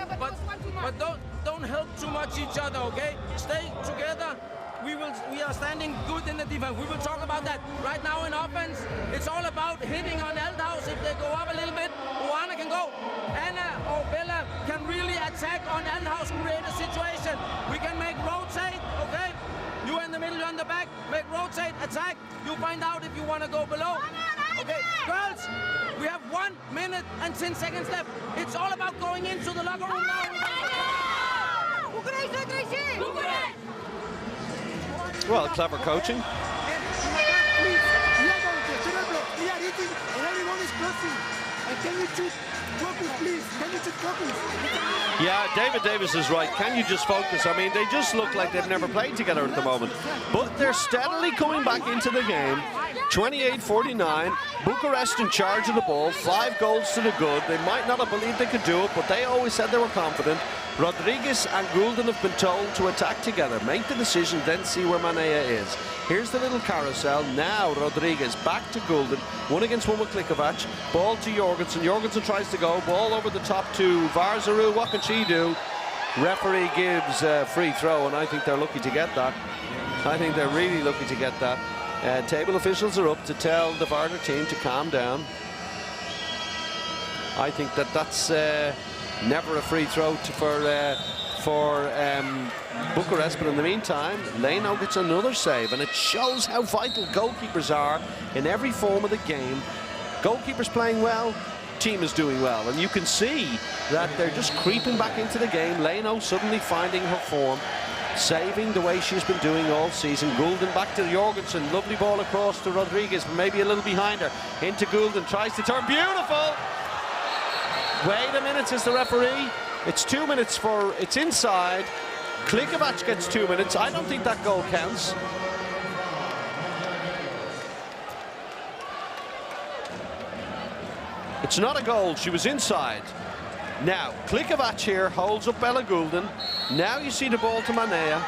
but don't help too much each other, okay? Stay together. We are standing good in the defense. We will talk about that. Right now in offense, it's all about hitting on Althaus. If they go up a little bit, Oana can go. Anna or Bella can really attack on Althaus, create a situation. We can make rotate, okay? You in the middle, you on the back, make rotate, attack. You find out if you want to go below. Okay, girls, we have 1 minute and 10 seconds left. It's all about going into the locker room now. Well, clever coaching. We are eating and everyone is closing. And can you choose focus, please? Can you choose focus? Yeah, David Davis is right. Can you just focus? I mean, they just look like they've never played together at the moment. But they're steadily coming back into the game. 28-49. Bucharest in charge of the ball. 5 goals to the good. They might not have believed they could do it, but they always said they were confident. Rodriguez and Gulden have been told to attack together. Make the decision, then see where Manea is. Here's the little carousel. Now Rodriguez back to Gulden. 1-against-1 with Klikovac. Ball to Jorgensen. Jorgensen tries to go. Ball over the top to Varzaru. What can she do? Referee gives a free throw, and I think they're lucky to get that. I think they're really lucky to get that. Table officials are up to tell the Vardar team to calm down. I think that's never a free throw for Bucharest, but in the meantime, Leno gets another save, and it shows how vital goalkeepers are in every form of the game. Goalkeepers playing well, team is doing well, and you can see that they're just creeping back into the game. Leno suddenly finding her form, saving the way she's been doing all season. Gulden back to Jorgensen, lovely ball across to Rodriguez, maybe a little behind her, into Gulden, tries to turn, beautiful! Wait a minute, says the referee. It's 2 minutes for, it's inside. Klikovac gets 2 minutes. I don't think that goal counts. It's not a goal, she was inside. Now, Klikovac here holds up Bella Gulden. Now you see the ball to Manea.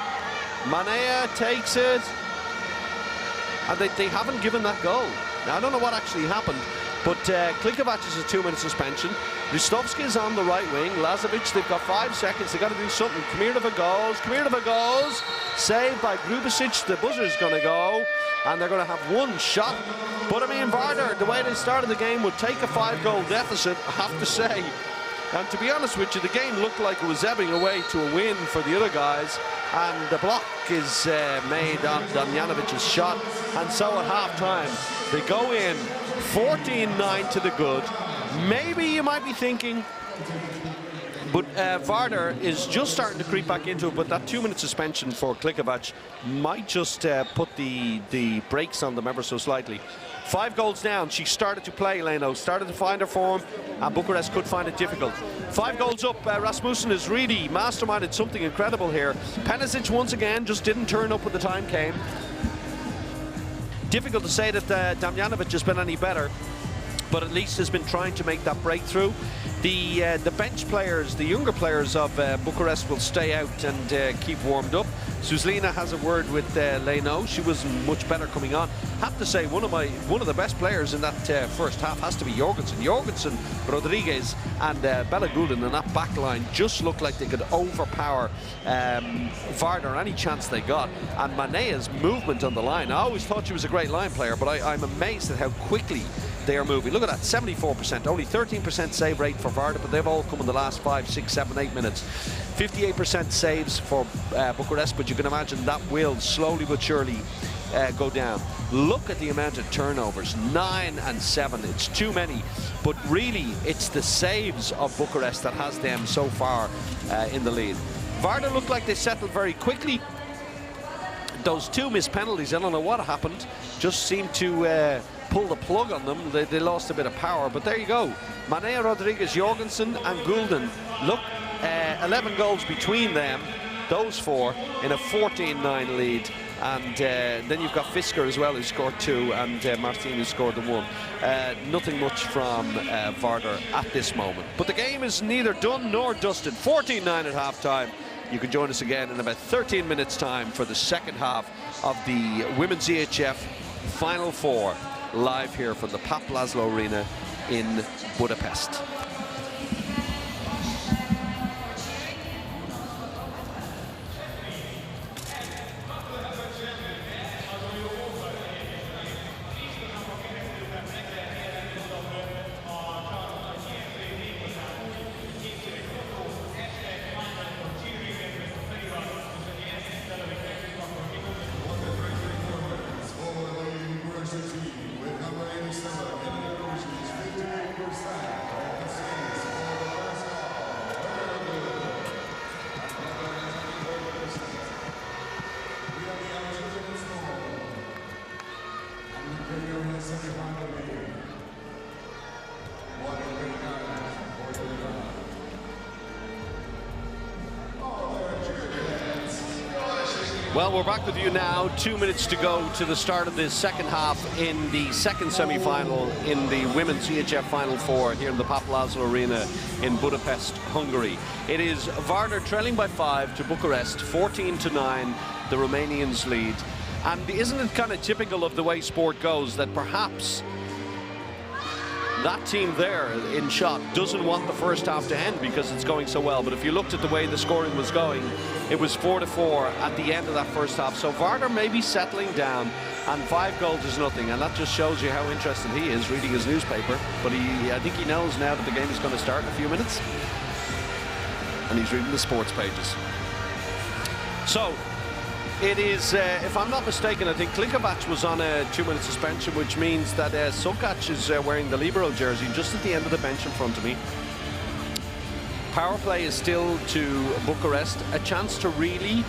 Manea takes it. And they haven't given that goal. Now, I don't know what actually happened, but Klikovac is a 2-minute suspension. Ristovski is on the right wing. Lazovic, they've got 5 seconds. They've got to do something. Kamirovic goes. Kamirovic goes. Saved by Grubasic. The buzzer's going to go. And they're going to have 1 shot. But I mean, Vardar, the way they started the game, would take a 5-goal deficit, I have to say. And to be honest with you, the game looked like it was ebbing away to a win for the other guys. and the block is made on Damjanovic's shot. And so at half-time, they go in 14-9 to the good. Maybe you might be thinking, but Vardar is just starting to creep back into it, but that 2-minute suspension for Klikovac might just put the brakes on them ever so slightly. 5 goals down. She started to play, Leno, started to find her form, and Bucuresti could find it difficult. 5 goals up. Rasmussen has really masterminded something incredible here. Penisic once again just didn't turn up when the time came. Difficult to say that Damjanovic has been any better, but at least has been trying to make that breakthrough. The bench players, the younger players of Bucuresti will stay out and keep warmed up. Suslina has a word with Leno. She was much better coming on. Have to say, one of the best players in that first half has to be Jorgensen. Jorgensen, Rodriguez, and Bella Gulden in that back line just looked like they could overpower Vardar any chance they got. And Manea's movement on the line. I always thought she was a great line player, but I'm amazed at how quickly they are moving. Look at that, 74%, only 13% save rate for Vardar, but they've all come in the last 5, 6, 7, 8 minutes. 58% saves for Bucuresti, but you can imagine that will slowly but surely go down. Look at the amount of turnovers, 9 and 7. It's too many, but really it's the saves of Bucuresti that has them so far in the lead. Vardar looked like they settled very quickly. Those 2 missed penalties, I don't know what happened, just seemed to pull the plug on them. They lost a bit of power, but there you go. Manea, Rodriguez, Jorgensen and Gulden. Look, 11 goals between them, those 4, in a 14-9 lead. And then you've got Fisker as well, who scored 2, and Martin, who scored the 1. Nothing much from Vardar at this moment. But the game is neither done nor dusted. 14-9 at half-time. You can join us again in about 13 minutes' time for the second half of the Women's EHF Final 4, live here from the Pap Laszlo Arena in Budapest. Well, we're back with you now. 2 minutes to go to the start of the second half in the second semi-final in the Women's EHF Final 4 here in the Pap Laszlo Arena in Budapest, Hungary. It is Vardar trailing by 5 to Bucuresti, 14-9, the Romanians lead. And isn't it kind of typical of the way sport goes that perhaps that team there in shot doesn't want the first half to end because it's going so well. But if you looked at the way the scoring was going, it was 4-4 at the end of that first half. So Vardar may be settling down, and 5 goals is nothing. And that just shows you how interested he is reading his newspaper. But I think he knows now that the game is going to start in a few minutes. And he's reading the sports pages. So it is, if I'm not mistaken, I think Klikovac was on a 2-minute suspension, which means that Sokac is wearing the Libero jersey just at the end of the bench in front of me. Power play is still to Bucuresti, a chance to really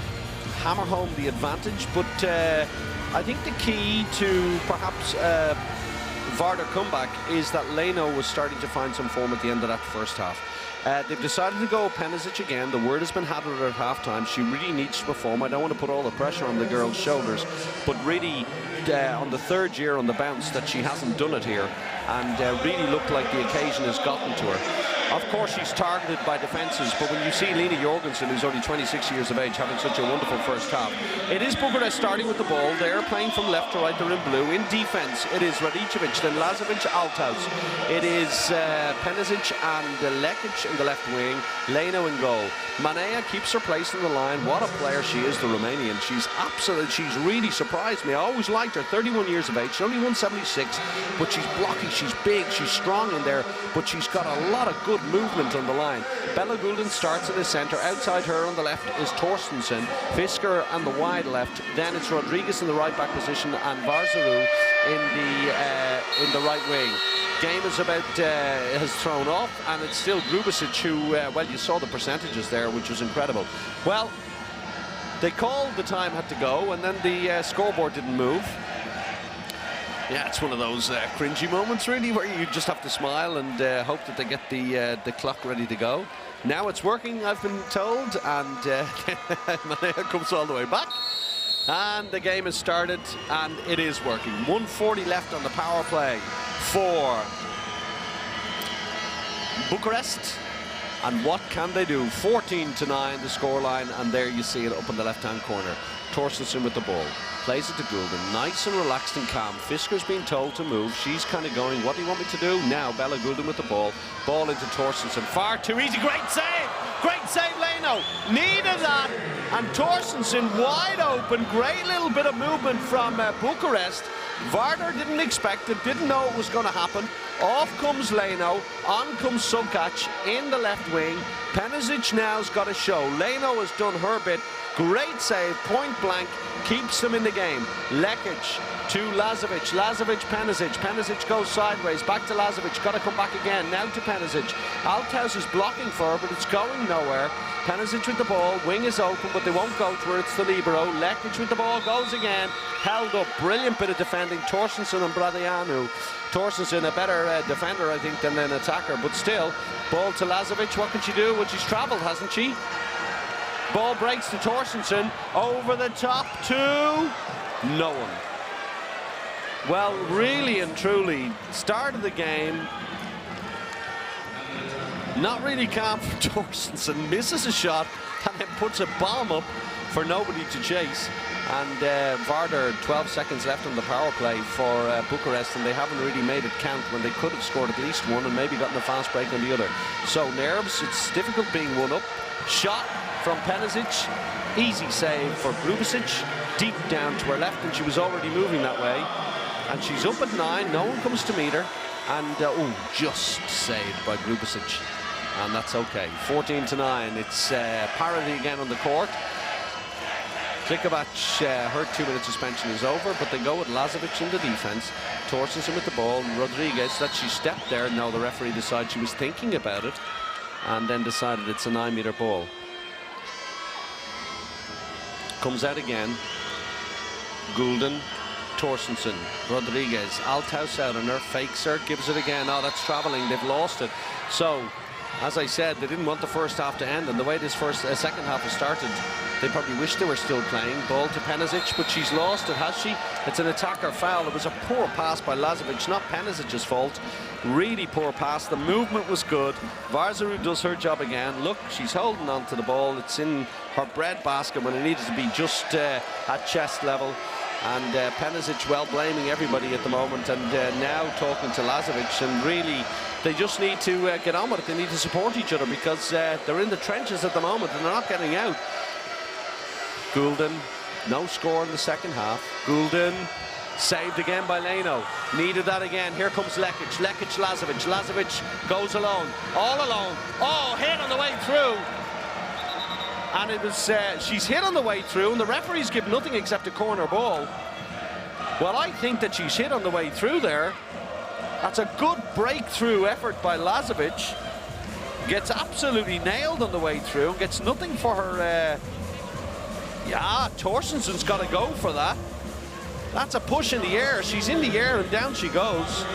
hammer home the advantage, but I think the key to perhaps Vardar comeback is that Leno was starting to find some form at the end of that first half. They've decided to go Penisic again. The word has been had with her at half-time. She really needs to perform. I don't want to put all the pressure on the girl's shoulders, but really on the third year on the bounce that she hasn't done it here, and really looked like the occasion has gotten to her. Of course, she's targeted by defences, but when you see Lena Jorgensen, who's only 26 years of age, having such a wonderful first half, it is Bucuresti starting with the ball. They're playing from left to right. They're in blue. In defence, it is Radicevic, then Lazovic, Althaus. It is Penisic and Lekic in the left wing. Leno in goal. Manea keeps her place in the line. What a player she is, the Romanian. She's really surprised me. I always liked her. 31 years of age. She's only 176, but she's blocky. She's big. She's strong in there, but she's got a lot of good movement on the line. Bella Gulden starts in the centre. Outside her on the left is Torstensen. Fisker on the wide left. Then it's Rodriguez in the right back position and Varzaru in the right wing. Game is about has thrown off, and it's still Grubasic who, well, you saw the percentages there, which was incredible. Well, they called the time had to go, and then the scoreboard didn't move. Yeah, it's one of those cringy moments, really, where you just have to smile and hope that they get the clock ready to go. Now it's working, I've been told, and Manea comes all the way back. And the game has started, and it is working. 1:40 left on the power play for Bucharest. And what can they do? 14-9 the scoreline, and there you see it up in the left-hand corner. Torstensen with the ball. Plays it to Gulden. Nice and relaxed and calm. Fisker's been told to move. She's kind of going, what do you want me to do? Now Bella Gulden with the ball. Ball into Torstensen. Far too easy. Great save! Great save, Leno. Needed that. And Torstensen wide open. Great little bit of movement from Bucharest. Vardar didn't expect it, didn't know it was going to happen. Off comes Leno, on comes Sukac in the left wing. Penisic now's got a show. Leno has done her bit. Great save, point blank, keeps them in the game. Lekic to Lazovic. Lazovic, Penisic. Penisic goes sideways, back to Lazovic. Got to come back again, now to Penisic. Althaus is blocking for her, but it's going nowhere. Penisic with the ball, wing is open, but they won't go to her, it's the libero. Lekic with the ball, goes again, held up, brilliant bit of defending. Torstensen and Bradianu. Torstensen a better defender, I think, than an attacker, but still, ball to Lazovic. What can she do? Well, she's travelled, hasn't she? Ball breaks to Torstensen, over the top to no one. Well, really and truly, start of the game, not really calm for Torstensen, misses a shot and then puts a bomb up for nobody to chase. And Vardar, 12 seconds left on the power play for Bucharest, and they haven't really made it count when they could have scored at least one and maybe gotten a fast break on the other. So nerves, it's difficult being one up. Shot from Penisic, easy save for Grubasic, deep down to her left, and she was already moving that way. And she's up at 9, no one comes to meet her, and oh, just saved by Grubasic. And that's okay. 14-9. It's parity again on the court. Klikovac, her 2-minute suspension is over, but they go with Lazovic in the defense. Torstensen with the ball. Rodriguez, that she stepped there. No, the referee decided she was thinking about it, and then decided it's a 9-meter ball. Comes out again. Gulden, Torstensen, Rodriguez, Althaus out on her, fakes her, gives it again. Oh, that's travelling. They've lost it. So, as I said, they didn't want the first half to end, and the way this second half has started, they probably wish they were still playing. Ball to Penisic, but she's lost it, has she? It's an attacker foul. It was a poor pass by Lazovic, not Penisic's fault. Really poor pass. The movement was good. Varzaru does her job again. Look, she's holding on to the ball. It's in her bread basket when it needed to be just at chest level. And Penisic, well, blaming everybody at the moment, and now talking to Lazovic, and really they just need to get on with it. They need to support each other, because they're in the trenches at the moment and they're not getting out. Gulden, no score in the second half. Gulden, saved again by Leno. Needed that again. Here comes Lekic. Lekic, Lazovic. Lazovic goes alone. All alone. Oh, hit on the way through. And it was, she's hit on the way through, and the referees give nothing except a corner ball. Well, I think that she's hit on the way through there. That's a good breakthrough effort by Lazovic. Gets absolutely nailed on the way through, gets nothing for her. Yeah, Torstensen's got to go for that. That's a push in the air. She's in the air and down she goes.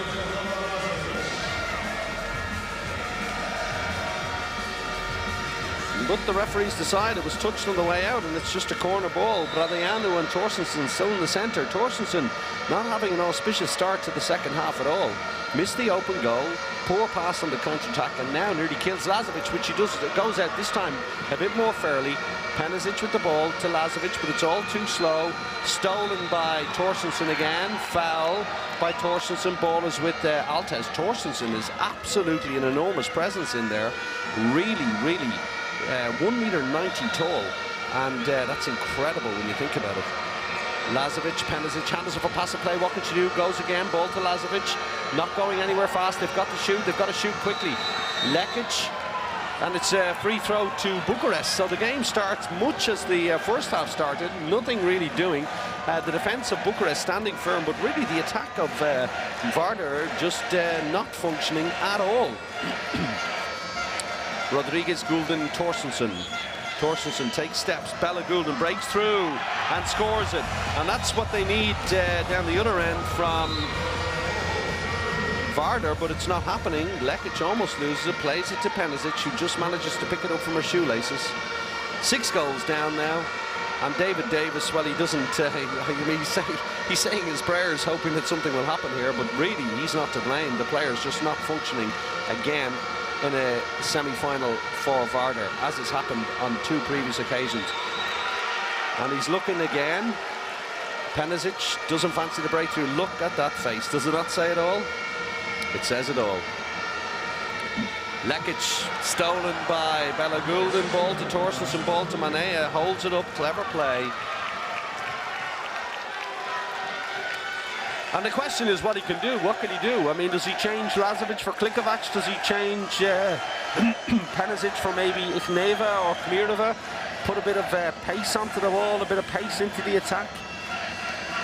But the referees decide it was touched on the way out, and it's just a corner ball. Bradianu and Torstensen still in the centre. Torstensen not having an auspicious start to the second half at all. Missed the open goal, poor pass on the counter-attack, and now nearly kills Lazovic, which she does. It goes out this time a bit more fairly. Penisic with the ball to Lazovic, but it's all too slow. Stolen by Torstensen again. Foul by Torstensen. Ball is with Althaus. Torstensen is absolutely an enormous presence in there. Really, really 1.90 meter tall, and that's incredible when you think about it. Lazovic, Penisic, handles up a pass of play. What can she do? Goes again. Ball to Lazovic. Not going anywhere fast. They've got to shoot. They've got to shoot quickly. Lekic. And it's a free throw to Bucuresti. So the game starts much as the first half started. Nothing really doing. The defence of Bucuresti standing firm, but really the attack of Vardar just not functioning at all. Rodriguez, Gulden, Torstensen. Torstensen takes steps. Bella Gulden breaks through and scores it. And that's what they need down the other end from Vardar, but it's not happening. Lekic almost loses it, plays it to Penisic, who just manages to pick it up from her shoelaces. 6 goals down now. And David Davis, well, he doesn't, he's saying his prayers, hoping that something will happen here, but really, he's not to blame. The player's just not functioning again in a semi-final for Vardar, as has happened on 2 previous occasions. And he's looking again. Penisic doesn't fancy the breakthrough. Look at that face. Does it not say it all? It says it all. Lekic stolen by Bella Gulden. Ball to Torstensen, ball to Manea. Holds it up. Clever play. And the question is what he can do. What can he do? I mean, does he change Lazovic for Klikovac? Does he change Penisic for maybe Ikhneva or Kmirova? Put a bit of pace onto the wall, a bit of pace into the attack?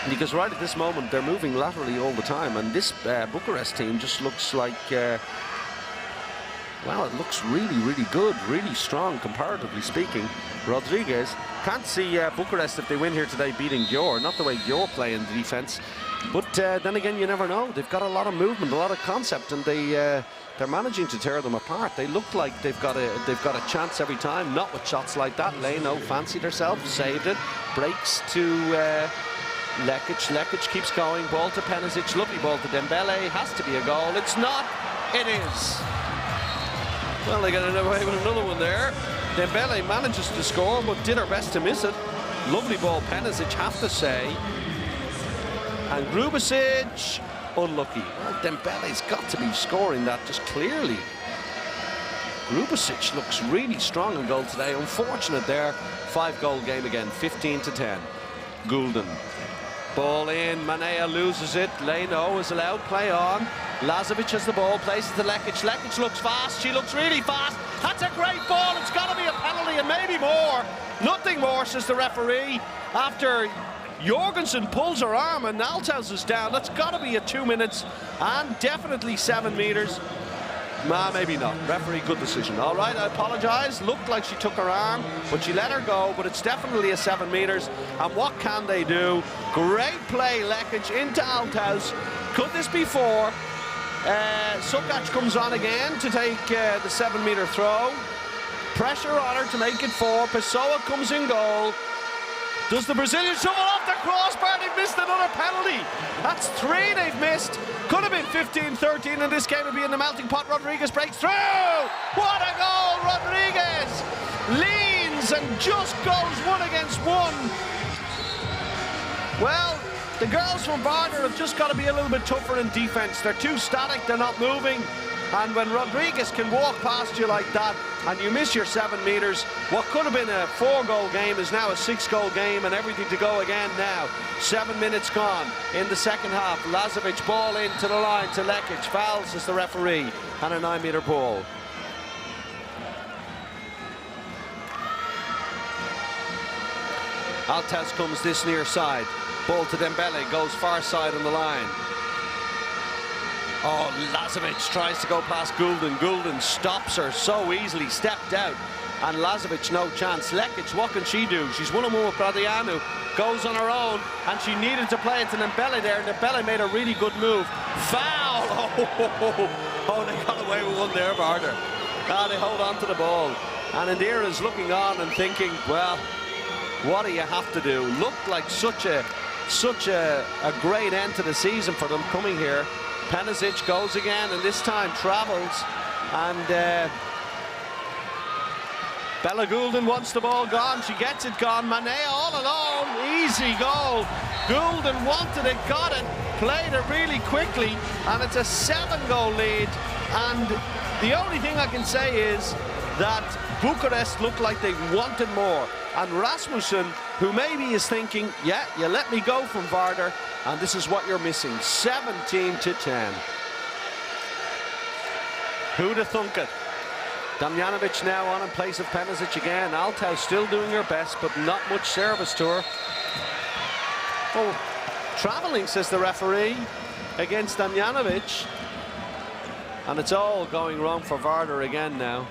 Because right at this moment, they're moving laterally all the time. And this Bucuresti team just looks like, well, it looks really, really good, really strong, comparatively speaking. Rodriguez, can't see Bucuresti if they win here today beating Győr. Not the way Győr play in the defense. But then again, you never know. They've got a lot of movement, a lot of concept, and they're managing to tear them apart. They look like they've got a chance every time. Not with shots like that. Leno fancied herself, saved it, breaks to Lekic. Lekic keeps going. Ball to Penisic. Lovely ball to Dembele. Has to be a goal. It's not. It is. Well, they got away with another one there. Dembele manages to score, but did her best to miss it. Lovely ball, Penisic, have to say. And Grubasic, unlucky. Well, Dembele's got to be scoring that just clearly. Grubasic looks really strong in goal today. Unfortunate there. 5-goal game again, 15-10. Gulden. Ball in, Manea loses it. Leno is allowed play on. Lazovic has the ball, plays it to Lekic. Lekic looks fast, she looks really fast. That's a great ball, it's got to be a penalty and maybe more. Nothing more, says the referee. After Jorgensen pulls her arm and Althaus is down, that's got to be a 2 minutes and definitely 7 meters. Nah, maybe not. Referee, good decision. All right, I apologise. Looked like she took her arm, but she let her go. But it's definitely a 7 meters. And what can they do? Great play, Lekic into Althaus. Could this be 4? Sukac comes on again to take the 7-meter throw. Pressure on her to make it 4. Pessoa comes in goal. Does the Brazilian shovel off the crossbar? They've missed another penalty. That's 3 they've missed. Could have been 15-13 and this game would be in the melting pot. Rodriguez breaks through. What a goal, Rodriguez. Leans and just goes 1 against 1. Well, the girls from Vardar have just got to be a little bit tougher in defense. They're too static, they're not moving. And when Rodriguez can walk past you like that and you miss your 7 meters, what could have been a 4-goal game is now a 6-goal game and everything to go again now. 7 minutes gone in the second half. Lazovic ball into the line to Lekic. Fouls as the referee and a 9-meter ball. Althaus comes this near side. Ball to Dembele, goes far side on the line. Oh, Lazovic tries to go past Gulden. Gulden stops her so easily, stepped out. And Lazovic, no chance. Lekic, what can she do? She's 1-on-1 with Bradianu. Goes on her own, and she needed to play it to Dembele there, and Dembele made a really good move. Foul! Oh, they got away with one there, Vardar. Ah, they hold on to the ball. And Indira's looking on and thinking, well, what do you have to do? Looked like such a great end to the season for them coming here. Penisic goes again, and this time travels. And Bella Gulden wants the ball gone. She gets it gone. Manea all alone. Easy goal. Gulden wanted it, got it, played it really quickly, and it's a 7-goal lead. And the only thing I can say is that Bucuresti looked like they wanted more. And Rasmussen, who maybe is thinking, yeah, you let me go from Vardar, and this is what you're missing. 17-10. Who'd have thunk it? Damjanovic now on in place of Penisic again. Althaus still doing her best, but not much service to her. Oh, travelling, says the referee, against Damjanovic. And it's all going wrong for Vardar again now.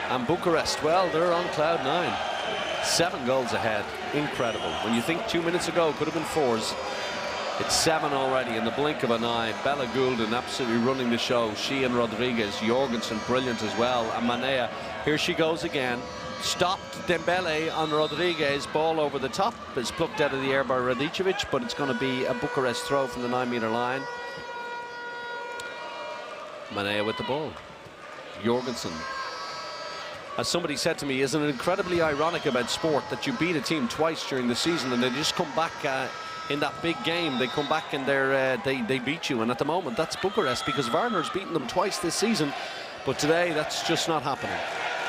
And Bucuresti, well, they're on cloud 9. 7 goals ahead. Incredible. When you think 2 minutes ago could have been 4s, it's 7 already in the blink of an eye. Bella Goulden absolutely running the show. She and Rodriguez. Jorgensen brilliant as well. And Manea, here she goes again. Stopped Dembele on Rodriguez. Ball over the top. It's plucked out of the air by Radicevic, but it's going to be a Bucuresti throw from the 9-meter line. Manea with the ball. Jorgensen. As somebody said to me, isn't it incredibly ironic about sport that you beat a team twice during the season and they just come back in that big game, they come back and they beat you. And at the moment, that's Bucuresti, because Vardar's beaten them twice this season. But today, that's just not happening.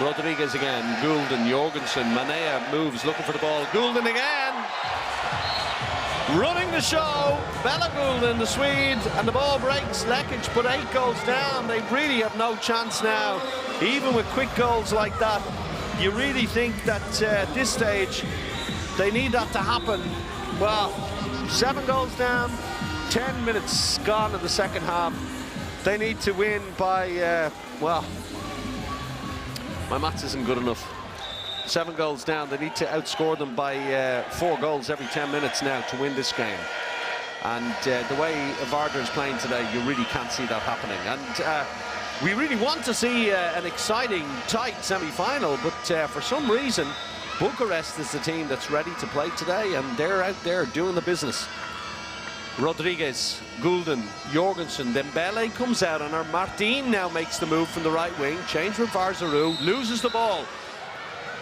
Rodriguez again, Goulden, Jorgensen, Manea moves, looking for the ball. Goulden again! Running the show, Bella Goulden, the Swede, and the ball breaks. Lekic put 8 goals down. They really have no chance now. Even with quick goals like that, you really think that at this stage, they need that to happen. Well, 7 goals down, 10 minutes gone in the second half. They need to win by, well, my maths isn't good enough. 7 goals down. They need to outscore them by 4 goals every 10 minutes now to win this game. And the way Vardar is playing today, you really can't see that happening. And we really want to see an exciting, tight semi-final, but for some reason, Bucuresti is the team that's ready to play today, and they're out there doing the business. Rodriguez, Goulden, Jorgensen, Dembele comes out on her. Martin now makes the move from the right wing. Change with Varzaru, loses the ball.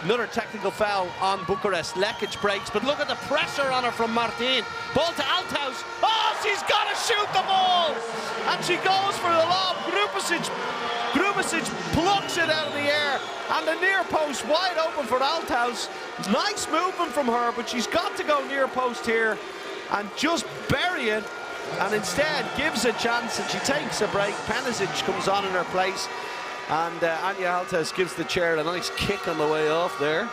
Another technical foul on Bucuresti. Lekic breaks, but look at the pressure on her from Martin. Ball to Althaus. Oh, she's got to shoot the ball! And she goes for the lob. Grubasic plucks it out of the air. And the near post wide open for Althaus. Nice movement from her, but she's got to go near post here and just bury it. And instead gives a chance, and she takes a break. Penisic comes on in her place. And Anya Althaus gives the chair a nice kick on the way off there.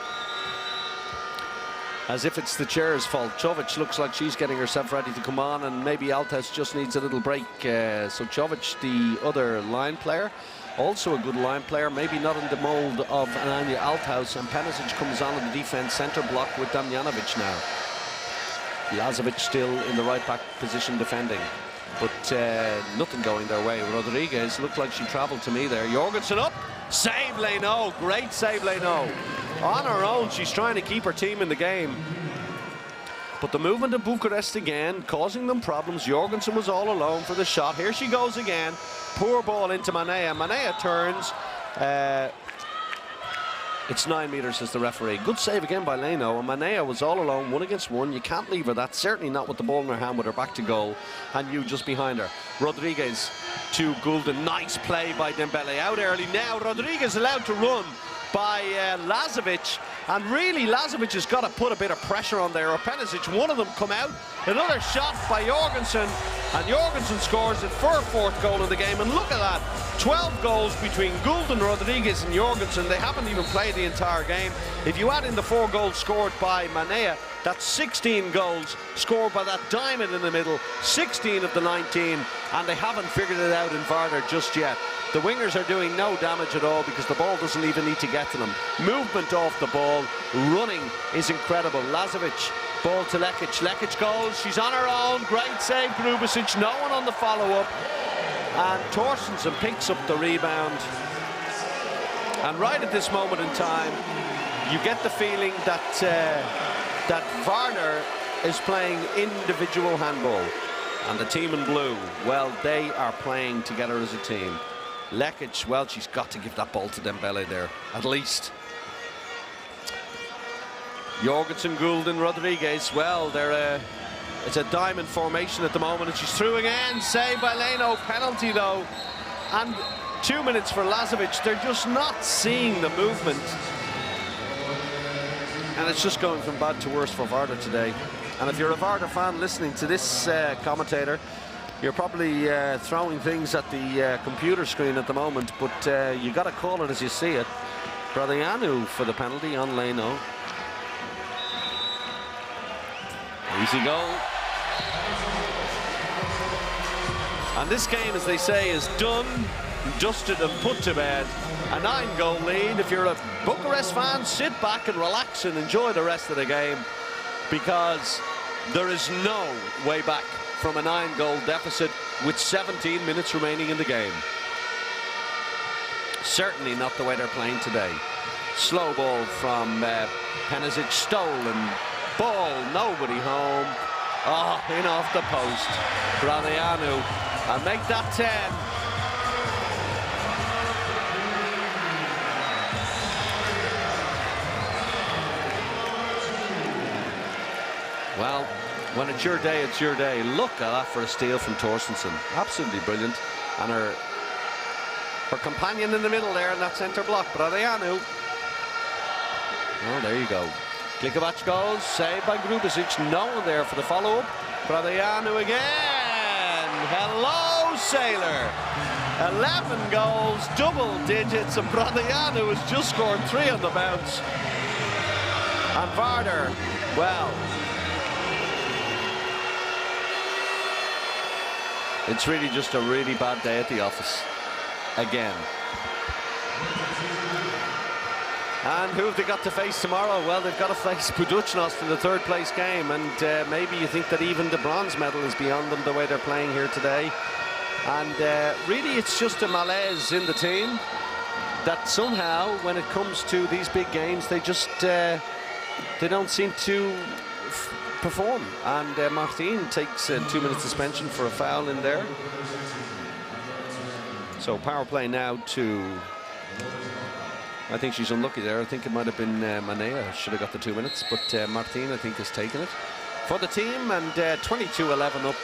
As if it's the chair's fault. Jovic looks like she's getting herself ready to come on, and maybe Althaus just needs a little break. So Jovic, the other line player, also a good line player, maybe not in the mould of Anya Althaus. And Penisic comes on in the defense centre block with Damjanovic now. Lazovic still in the right back position defending. But nothing going their way. Rodriguez looked like she travelled to me there. Jorgensen up. Save Leno. Great save Leno. On her own, she's trying to keep her team in the game. But the movement of Bucuresti again, causing them problems. Jorgensen was all alone for the shot. Here she goes again. Poor ball into Manea. Manea turns. It's 9 metres, says the referee. Good save again by Leno. And Manea was all alone, 1 against 1. You can't leave her that. Certainly not with the ball in her hand with her back to goal. And you just behind her. Rodriguez to Goulden. Nice play by Dembele. Out early now. Rodriguez allowed to run by Lazovic. And really, Lazovic has got to put a bit of pressure on there. Or Penisic, one of them come out. Another shot by Jorgensen. And Jorgensen scores it for her 4th goal of the game. And look at that. 12 goals between Goulden, Rodriguez and Jorgensen. They haven't even played the entire game. If you add in the 4 goals scored by Manea, that's 16 goals scored by that diamond in the middle. 16 of the 19. And they haven't figured it out in Vardar just yet. The wingers are doing no damage at all because the ball doesn't even need to get to them. Movement off the ball. Running is incredible. Lazovic, ball to Lekic. Lekic goes. She's on her own. Great save, Grubasic. No one on the follow-up. And Torstensen picks up the rebound. And right at this moment in time, you get the feeling that that Vardar is playing individual handball. And the team in blue, well, they are playing together as a team. Lekic, well, she's got to give that ball to Dembele there, at least. Jorgensen, Goulden, Rodriguez, well, it's a diamond formation at the moment, and she's through again. Saved by Leno, penalty though. And 2 minutes for Lazovic. They're just not seeing the movement. And it's just going from bad to worse for Vardar today. And if you're a Vardar fan listening to this commentator, you're probably throwing things at the computer screen at the moment, but you got to call it as you see it. Bradianu for the penalty on Leno. Easy goal. And this game, as they say, is done, dusted and put to bed. A 9-goal lead. If you're a Bucharest fan, sit back and relax and enjoy the rest of the game, because there is no way back from a 9-goal deficit with 17 minutes remaining in the game. Certainly not the way they're playing today. Slow ball from Penisic, stolen ball, nobody home. Oh, in off the post. Bradianu, and make that 10. Well, when it's your day, it's your day. Look at that for a steal from Torstensen. Absolutely brilliant. And her companion in the middle there in that centre block, Bradianu. Oh, there you go. Klikovac goes, saved by Grubasic. No one there for the follow-up. Bradianu again. Hello, Sailor. 11 goals, double digits, and Bradianu has just scored 3 on the bounce. And Vardar, well, it's really just a really bad day at the office. Again. And who have they got to face tomorrow? Well, they've got to face Budućnost in the 3rd place game, and maybe you think that even the bronze medal is beyond them the way they're playing here today. And really it's just a malaise in the team that somehow when it comes to these big games they just they don't seem to perform. And Martin takes a 2-minute suspension for a foul in there. So power play now to, I think she's unlucky there. I think it might have been Manea should have got the 2 minutes, but Martin, I think, has taken it for the team. And 22-11 up.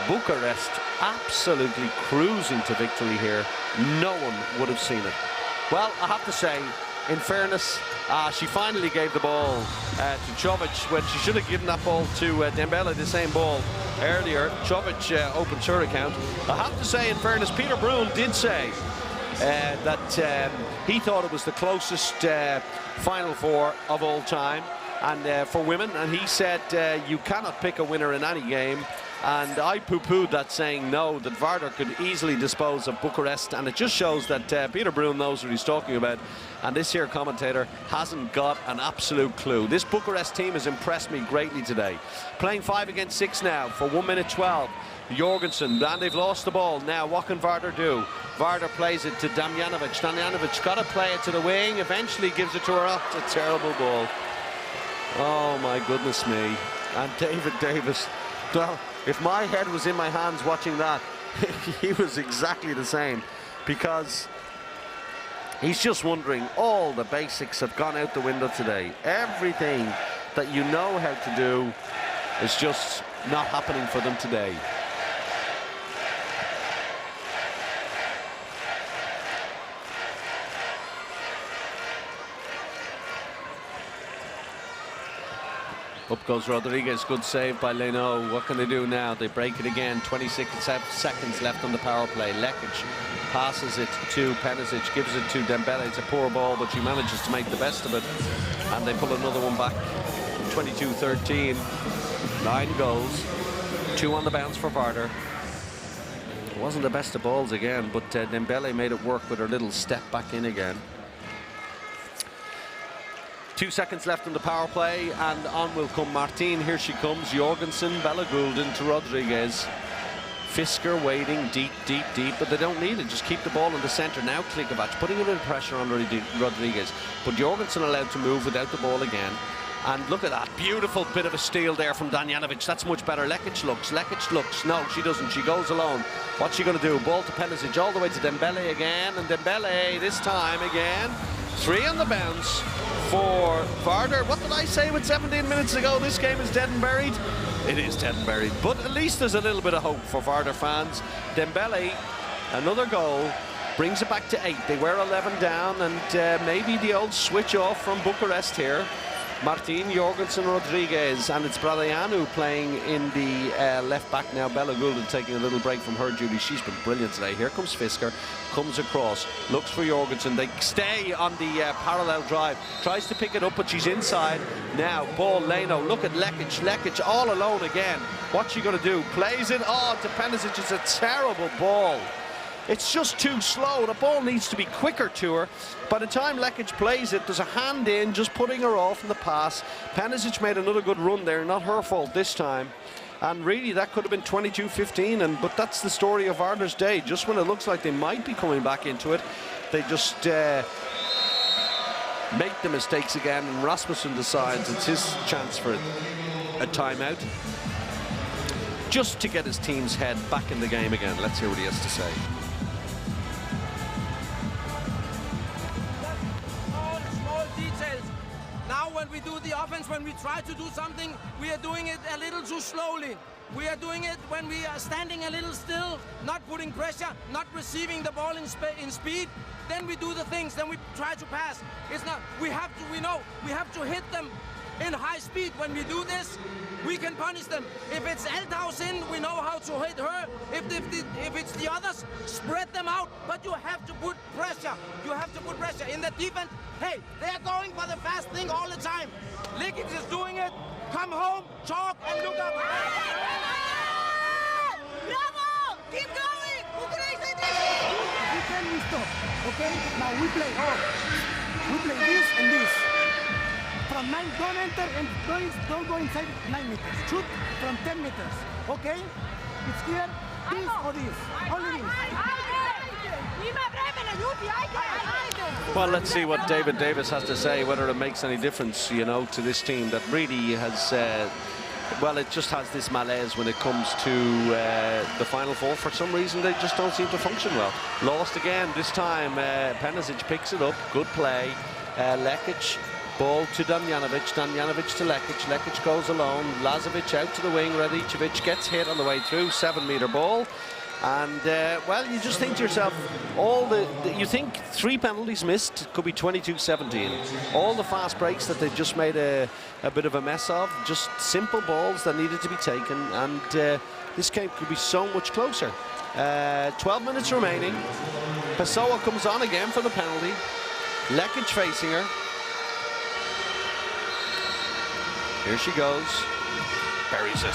Bucharest absolutely cruising to victory here. No one would have seen it. Well, I have to say, in fairness, she finally gave the ball to Jovic when she should have given that ball to Dembele, the same ball earlier. Jovic opens her account. I have to say, in fairness, Peter Brun did say that he thought it was the closest Final Four of all time, and for women, and he said you cannot pick a winner in any game. And I poo-pooed that, saying no, that Vardar could easily dispose of Bucharest, and it just shows that Peter Brun knows what he's talking about, and this here commentator hasn't got an absolute clue. This Bucharest team has impressed me greatly today. Playing 5 against 6 now for 1 minute 12. Jorgensen, and they've lost the ball. Now what can Vardar do? Vardar plays it to Damjanovic. Damjanovic got to play it to the wing, eventually gives it to her. Oh, it's a terrible ball. Oh my goodness me. And David Davis, well, if my head was in my hands watching that, he was exactly the same, because he's just wondering, all the basics have gone out the window today. Everything that you know how to do is just not happening for them today. Up goes Rodriguez, good save by Leno. What can they do now? They break it again. 26 seconds left on the power play. Lekic passes it to Penisic, gives it to Dembele. It's a poor ball, but she manages to make the best of it. And they pull another one back. 22-13. 9 goals. 2 on the bounce for Vardar. It wasn't the best of balls again, but Dembele made it work with her little step back in again. 2 seconds left in the power play, and on will come Martin. Here she comes. Jorgensen, Bella Goulden to Rodriguez. Fisker waiting deep, deep, deep, but they don't need it. Just keep the ball in the centre. Now Klikovac putting a little pressure on Rodriguez, but Jorgensen allowed to move without the ball again. And look at that beautiful bit of a steal there from Damjanovic. That's much better. Lekic looks. No, she doesn't. She goes alone. What's she going to do? Ball to Penisic, all the way to Dembele again, and Dembele this time again. 3 on the bounce for Vardar. What did I say with 17 minutes ago? This game is dead and buried. It is dead and buried, but at least there's a little bit of hope for Vardar fans. Dembele, another goal, brings it back to 8. They were 11 down, and maybe the old switch off from Bucharest here Martin, Jorgensen, Rodriguez, and it's Bradianu playing in the left back now. Bella Goulden taking a little break from her duty. She's been brilliant today. Here comes Fisker, comes across, looks for Jorgensen. They stay on the parallel drive, tries to pick it up, but she's inside. Now, ball, Leno, look at Lekic. Lekic all alone again. What's she going to do? Plays it, to Penisic. It's a terrible ball. It's just too slow. The ball needs to be quicker to her. By the time Lekic plays it, there's a hand in, just putting her off in the pass. Penisic made another good run there, not her fault this time. And really, that could have been 22-15, but that's the story of Vardar's day. Just when it looks like they might be coming back into it, they just make the mistakes again, and Rasmussen decides it's his chance for a timeout, just to get his team's head back in the game again. Let's hear what he has to say. When we do the offense, when we try to do something, we are doing it a little too slowly. We are doing it when we are standing a little still, not putting pressure, not receiving the ball in speed. Then we do the things, then we try to pass. It's not, we know we have to hit them in high speed. When we do this, we can punish them. If it's Althaus in, we know how to hit her. If it's the others, spread them out. But you have to put pressure. You have to put pressure in the defense. Hey, they're going for the fast thing all the time. Lekic is doing it. Come home, talk, and look up. Bravo! Keep going! Bucuresti! We can stop, okay? Now we play We play this and this. From 9, don't enter and don't go inside 9 meters. Shoot from 10 meters, okay? It's clear? This or this? Only this. Well, let's see what David Davis has to say, whether it makes any difference, you know, to this team that really has, well, it just has this malaise when it comes to the Final Four. For some reason, they just don't seem to function well. Lost again, this time Penisic picks it up, good play. Lekic, ball to Damjanovic to Lekic. Lekic goes alone, Lazovic out to the wing, Radicevic gets hit on the way through, 7-meter ball. And, well, you just think to yourself, you think 3 penalties missed, could be 22-17. All the fast breaks that they've just made a bit of a mess of, just simple balls that needed to be taken, and this game could be so much closer. 12 minutes remaining. Pessoa comes on again for the penalty. Lekic facing her. Here she goes. Buries it.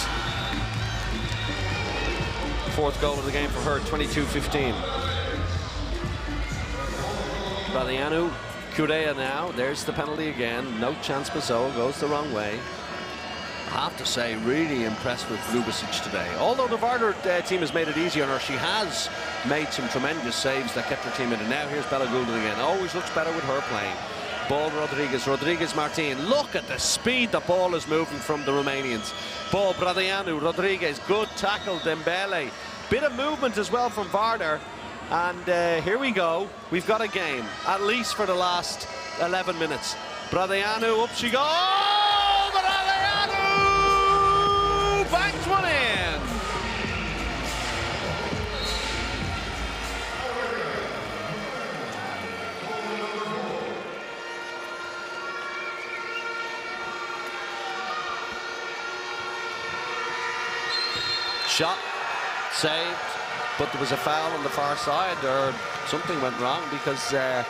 4th goal of the game for her, 22-15. Bradianu, Curea now. There's the penalty again. No chance. Pessoa goes the wrong way. I have to say, really impressed with Ljubicic today. Although the Vardar team has made it easy on her, she has made some tremendous saves that kept her team in. And now here's Bella Goulden again. Always looks better with her playing. Ball Rodriguez, Martin. Look at the speed the ball is moving from the Romanians. Ball Bradianu, Rodriguez, good tackle, Dembele. Bit of movement as well from Vardar. And here we go. We've got a game, at least for the last 11 minutes. Bradianu, up she goes. Bradianu banks one in. Shot, saved, but there was a foul on the far side, or something went wrong, because the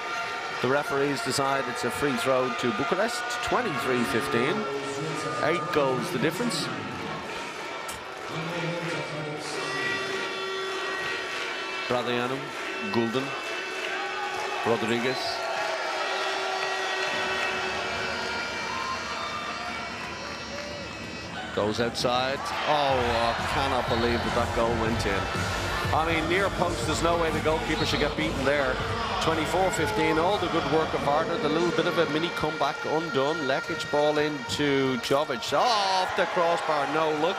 referees decide it's a free throw to Bucharest. 23-15, 8 goals the difference. Bradianu, Goulden, Rodriguez. Goes outside. Oh, I cannot believe that goal went in. I mean, near post, there's no way the goalkeeper should get beaten there. 24-15, all the good work of Vardar, the little bit of a mini comeback undone. Lekic ball into Jovic. Off the crossbar, no look.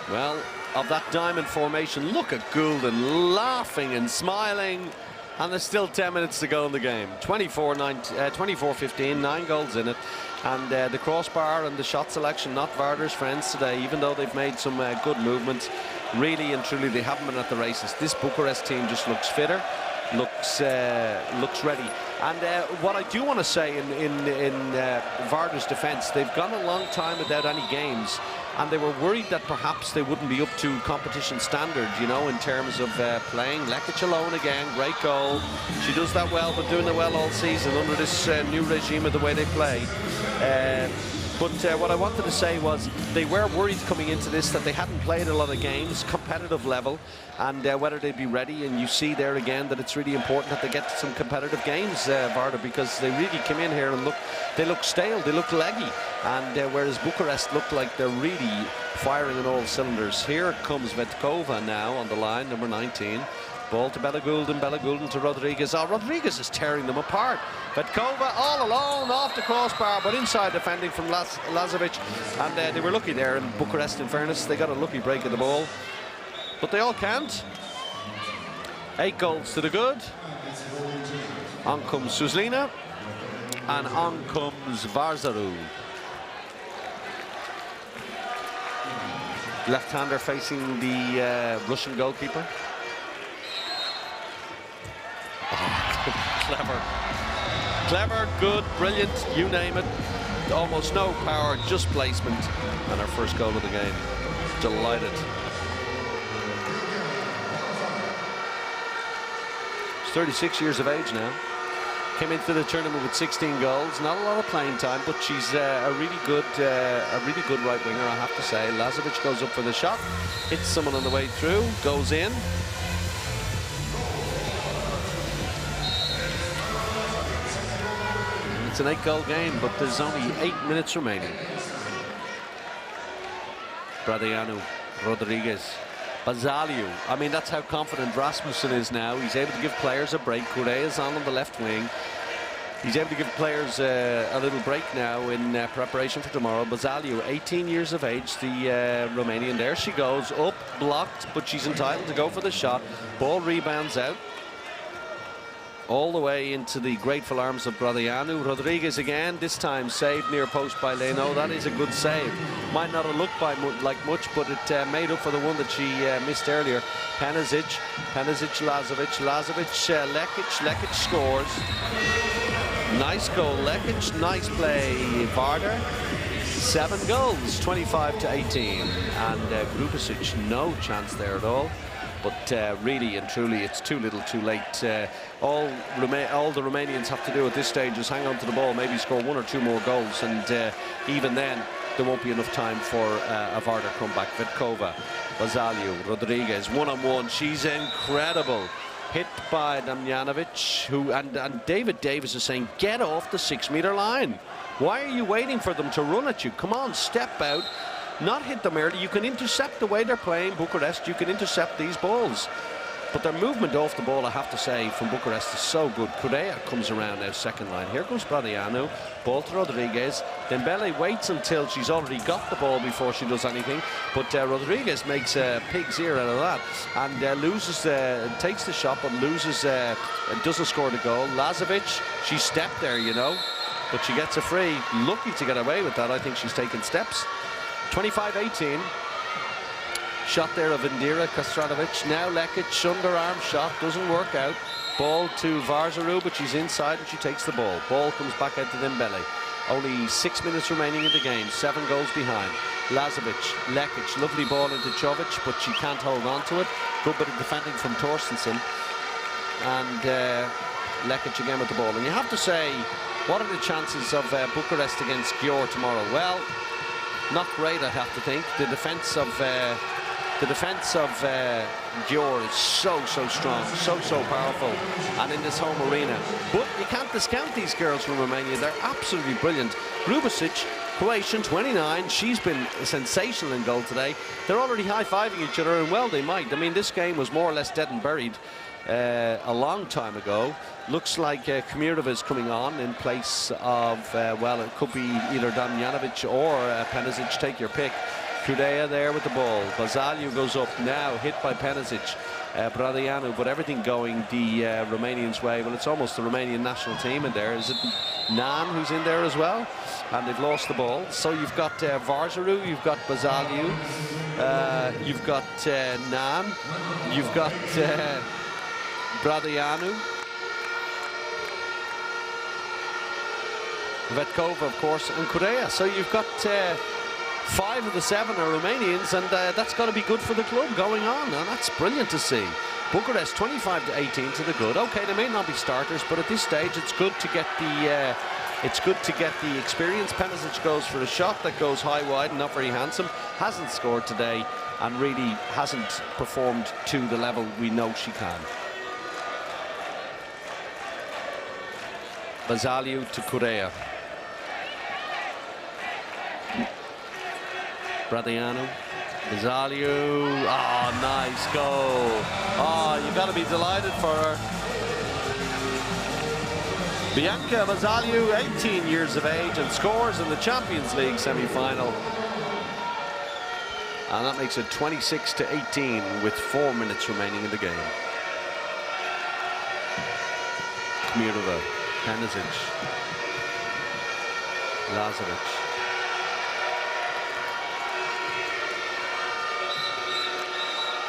Well, of that diamond formation, look at Goulden laughing and smiling. And there's still 10 minutes to go in the game. 24-15, 9 goals in it. And the crossbar and the shot selection, not Vardar's friends today, even though they've made some good movements. Really and truly, they haven't been at the races. This Bucharest team just looks fitter. looks ready. And what I do want to say in Vardar's defence, they've gone a long time without any games, and they were worried that perhaps they wouldn't be up to competition standard, you know, in terms of playing. Lekic alone again, great goal. She does that well, but doing it well all season under this new regime of the way they play. But what I wanted to say was they were worried coming into this that they hadn't played a lot of games, competitive level, and whether they'd be ready. And you see there again that it's really important that they get to some competitive games, Vardar, because they really came in here and they look stale, they look leggy. And whereas Bucuresti look like they're really firing on all cylinders. Here comes Vetkova now on the line, number 19. Ball to Bella Goulden to Rodriguez. Oh, Rodriguez is tearing them apart. Vetkova all alone off the crossbar, but inside defending from Lazovic. And they were lucky there, and Bucuresti, in fairness, they got a lucky break of the ball. But they all can't. 8 goals to the good. On comes Suslina, and on comes Varzaru. Left-hander facing the Russian goalkeeper. Clever, good, brilliant, you name it. Almost no power, just placement. And our first goal of the game. Delighted. She's 36 years of age now. Came into the tournament with 16 goals. Not a lot of playing time, but she's a really good right winger, I have to say. Lazovic goes up for the shot, hits someone on the way through, goes in. It's an 8-goal game, but there's only 8 minutes remaining. Bradianu, Rodriguez, Bazaliu. I mean, that's how confident Rasmussen is now. He's able to give players a break. Correa's on the left wing. He's able to give players a little break now in preparation for tomorrow. Bazaliu, 18 years of age, the Romanian. There she goes, up, blocked, but she's entitled to go for the shot. Ball rebounds out. All the way into the grateful arms of Bradianu. Rodriguez again, this time saved near post by Leno. That is a good save. Might not have looked like much, but it made up for the one that she missed earlier. Penazic, Lazovic, Lekic scores. Nice goal, Lekic, nice play, Vardar. 7 goals, 25-18. And Grupišić, no chance there at all. But really and truly, it's too little too late. All the Romanians have to do at this stage is hang on to the ball, maybe score 1 or 2 more goals, and even then there won't be enough time for a Vardar comeback. Vetkova, Bazaliu, Rodriguez, one-on-one. She's incredible. Hit by Damjanovic, who and David Davis is saying, get off the 6-meter line. Why are you waiting for them to run at you? Come on, step out. Not hit them early. You can intercept the way they're playing Bucuresti. You can intercept these balls. But their movement off the ball, I have to say, from Bucuresti is so good. Correa comes around now, second line. Here comes Bradianu. Ball to Rodriguez. Dembele waits until she's already got the ball before she does anything. But Rodriguez makes a pig's ear out of that. And takes the shot, but loses, doesn't score the goal. Lazovic, she stepped there, you know. But she gets a free. Lucky to get away with that. I think she's taken steps. 25-18. Shot there of Indira Kastratovic. Now Lekic, underarm shot, doesn't work out. Ball to Varzaru, but she's inside and she takes the ball. Ball comes back out to Dembele. Only 6 minutes remaining in the game. 7 goals behind. Lazovic, Lekic, lovely ball into Jovic, but she can't hold on to it. Good bit of defending from Torstensen. And Lekic again with the ball. And you have to say, what are the chances of Bucharest against Győr tomorrow? Well, not great, I have to think. The defence of Győr is so strong, so powerful, and in this home arena. But you can't discount these girls from Romania. They're absolutely brilliant. Grupišić, Croatian, 29. She's been sensational in goal today. They're already high-fiving each other, and well, they might. I mean, this game was more or less dead and buried a long time ago. Looks like Kamirova is coming on in place of, well, it could be either Damjanovic or Penazic, take your pick. Kudea there with the ball. Bazaliu goes up now, hit by Penazic. Bradianu, but everything going the Romanians' way. Well, it's almost the Romanian national team in there. Is it Nan who's in there as well? And they've lost the ball. So you've got Varzaru, you've got Bazaliu, you've got Nan, you've got Bradianu. Vetkova, of course, and Curea. So you've got 5 of the 7 are Romanians, and that's going to be good for the club going on, and that's brilliant to see. Bucharest 25-18 to the good. Okay, they may not be starters, but at this stage it's good to get the experience. Penisic goes for a shot that goes high wide and not very handsome. Hasn't scored today and really hasn't performed to the level we know she can. Bazaliu to Curea. Bradianu. Bazaliu. Oh, nice goal. Oh, you've got to be delighted for her. Bianca Bazaliu, 18 years of age, and scores in the Champions League semi-final. And that makes it 26-18 with 4 minutes remaining in the game. Kmirova, Penisic, Lazovic.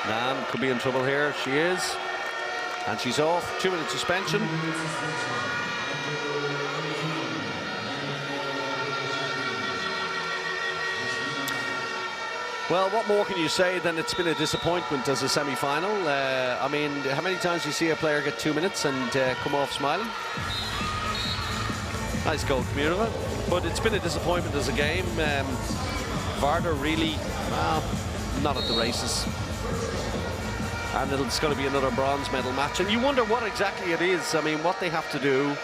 Nan could be in trouble here. She is. And she's off. 2-minute suspension. Well, what more can you say than it's been a disappointment as a semi-final? I mean, how many times do you see a player get 2 minutes and come off smiling? Nice goal, Kmirova. But it's been a disappointment as a game. Vardar really, not at the races. And it's going to be another bronze medal match. And you wonder what exactly it is. I mean, what they have to do.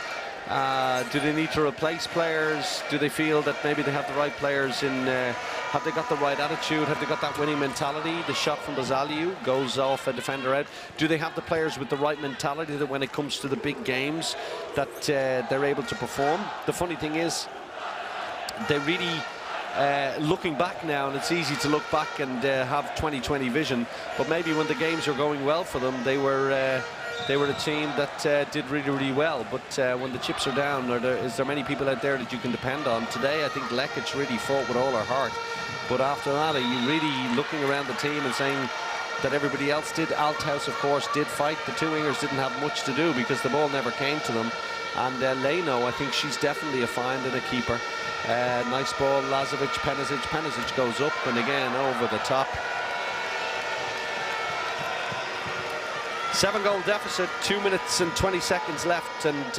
Do they need to replace players? Do they feel that maybe they have the right players in... have they got the right attitude? Have they got that winning mentality? The shot from Bazaliu goes off a defender out. Do they have the players with the right mentality that when it comes to the big games that they're able to perform? The funny thing is, they really... looking back now, and it's easy to look back and have 20/20 vision, but maybe when the games are going well for them, they were a team that did really well. But when the chips are down, is there many people out there that you can depend on? Today I think Lekic really fought with all her heart, but after that, are you really looking around the team and saying that everybody else did? Althaus, of course, did fight. The two wingers didn't have much to do because the ball never came to them. And Leno, I think she's definitely a find and a keeper. Nice ball, Lazovic, Penisic. Penisic goes up and again over the top. 7-goal deficit, 2 minutes and 20 seconds left, and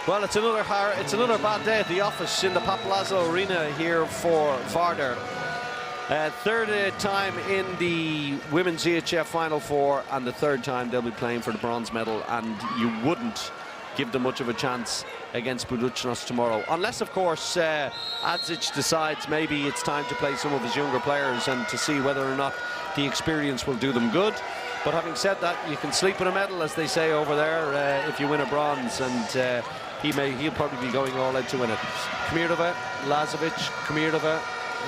well, it's another bad day at the office in the Papalazzo Arena here for Vardar. Third time in the Women's EHF Final 4, and the third time they'll be playing for the bronze medal, and you wouldn't give them much of a chance against Budućnost tomorrow. Unless, of course, Adzic decides maybe it's time to play some of his younger players and to see whether or not the experience will do them good. But having said that, you can sleep in a medal, as they say over there, if you win a bronze, and he'll probably be going all out to win it. Kmirova, Lazovic, Kmirova.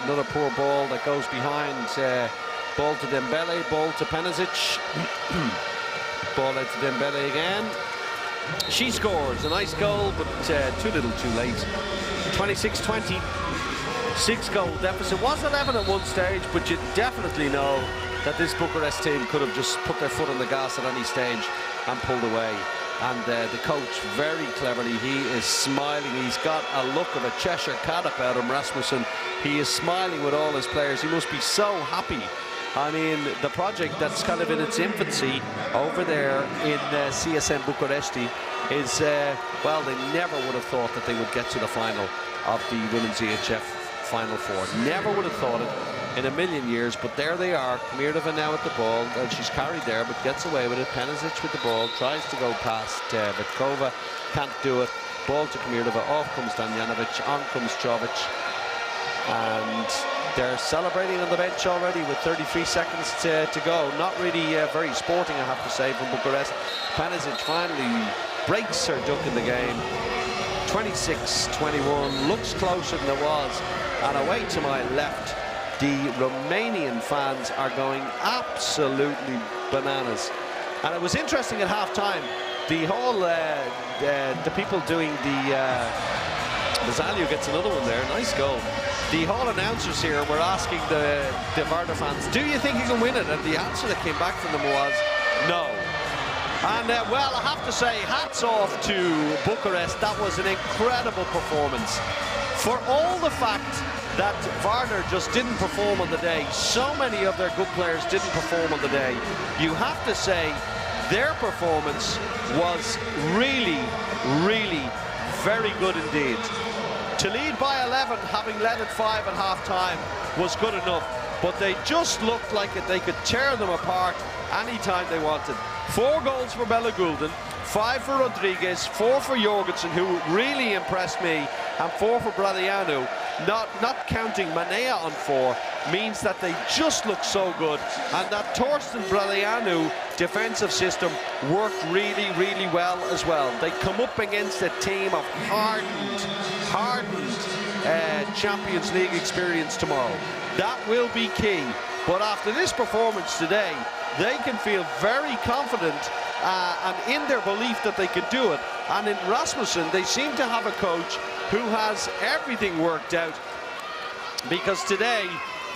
Another poor ball that goes behind. Ball to Dembele, ball to Penisic. Ball out to Dembele again. She scores a nice goal, but too little too late. 26-20. 6-goal deficit. Was 11 at one stage, but you definitely know that this Bucharest team could have just put their foot on the gas at any stage and pulled away. And the coach, very cleverly, he is smiling. He's got a look of a Cheshire cat about him, Rasmussen. He is smiling with all his players. He must be so happy. I mean, the project that's kind of in its infancy over there in CSM Bucuresti is, well, they never would have thought that they would get to the final of the Women's EHF Final 4. Never would have thought it in a million years, but there they are. Kmirova now at the ball, and she's carried there, but gets away with it. Penisic with the ball, tries to go past Vetkova, can't do it. Ball to Kmirova, off comes Damjanovic, on comes Jovic, and they're celebrating on the bench already with 33 seconds to go. Not really very sporting, I have to say, from Bucharest. Penisic finally breaks her duck in the game. 26-21, looks closer than it was, and away to my left, the Romanian fans are going absolutely bananas. And it was interesting at half-time, the whole, the people doing the Mazzalio gets another one there. Nice goal. The hall announcers here were asking the Vardar fans, do you think you can win it? And the answer that came back from them was no. And well, I have to say, hats off to Bucharest. That was an incredible performance. For all the fact that Vardar just didn't perform on the day, so many of their good players didn't perform on the day, you have to say their performance was really, really very good indeed. To lead by 11, having led at 5 at half-time, was good enough, but they just looked like they could tear them apart anytime they wanted. 4 goals for Bella Gulden, 5 for Rodriguez, 4 for Jorgensen, who really impressed me, and 4 for Bradianu. Not counting Manea on 4 means that they just look so good, and that Torsten Bradianu defensive system worked really, really well as well. They come up against a team of hardened Champions League experience tomorrow. That will be key. But after this performance today, they can feel very confident and in their belief that they can do it. And in Rasmussen, they seem to have a coach who has everything worked out, because today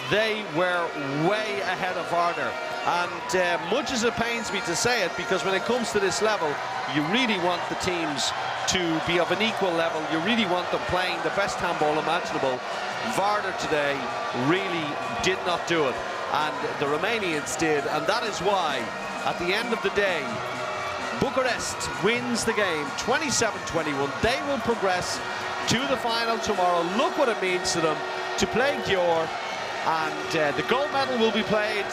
they were way ahead of Vardar. And much as it pains me to say it, because when it comes to this level, you really want the teams to be of an equal level. You really want them playing the best handball imaginable. Vardar today really did not do it, and the Romanians did, and that is why, at the end of the day, Bucharest wins the game 27-21. They will progress to the final tomorrow. Look what it means to them to play Győr, and the gold medal will be played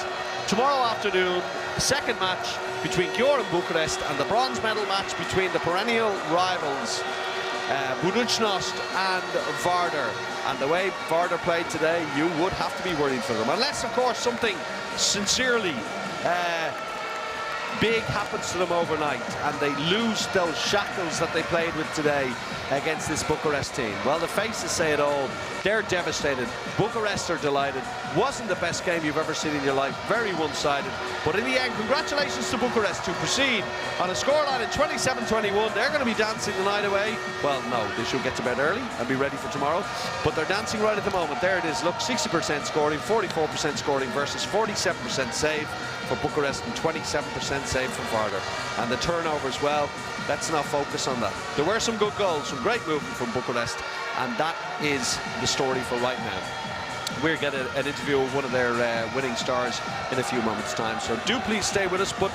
tomorrow afternoon. The second match between Győr and Bucharest, and the bronze medal match between the perennial rivals Budućnost and Vardar. And the way Vardar played today, you would have to be worried for them, unless of course something sincerely big happens to them overnight and they lose those shackles that they played with today against this Bucharest team. Well, the faces say it all. They're devastated. Bucharest are delighted. Wasn't the best game you've ever seen in your life. Very one-sided. But in the end, congratulations to Bucharest, to proceed on a scoreline of 27-21. They're going to be dancing the night away. Well, no, they should get to bed early and be ready for tomorrow. But they're dancing right at the moment. There it is. Look, 60% scoring, 44% scoring versus 47% save for Bucharest and 27% save for Vardar. And the turnovers, well, let's not focus on that. There were some good goals, some great movement from Bucharest, and that is the story for right now. We're getting an interview with one of their winning stars in a few moments' time, so do please stay with us. But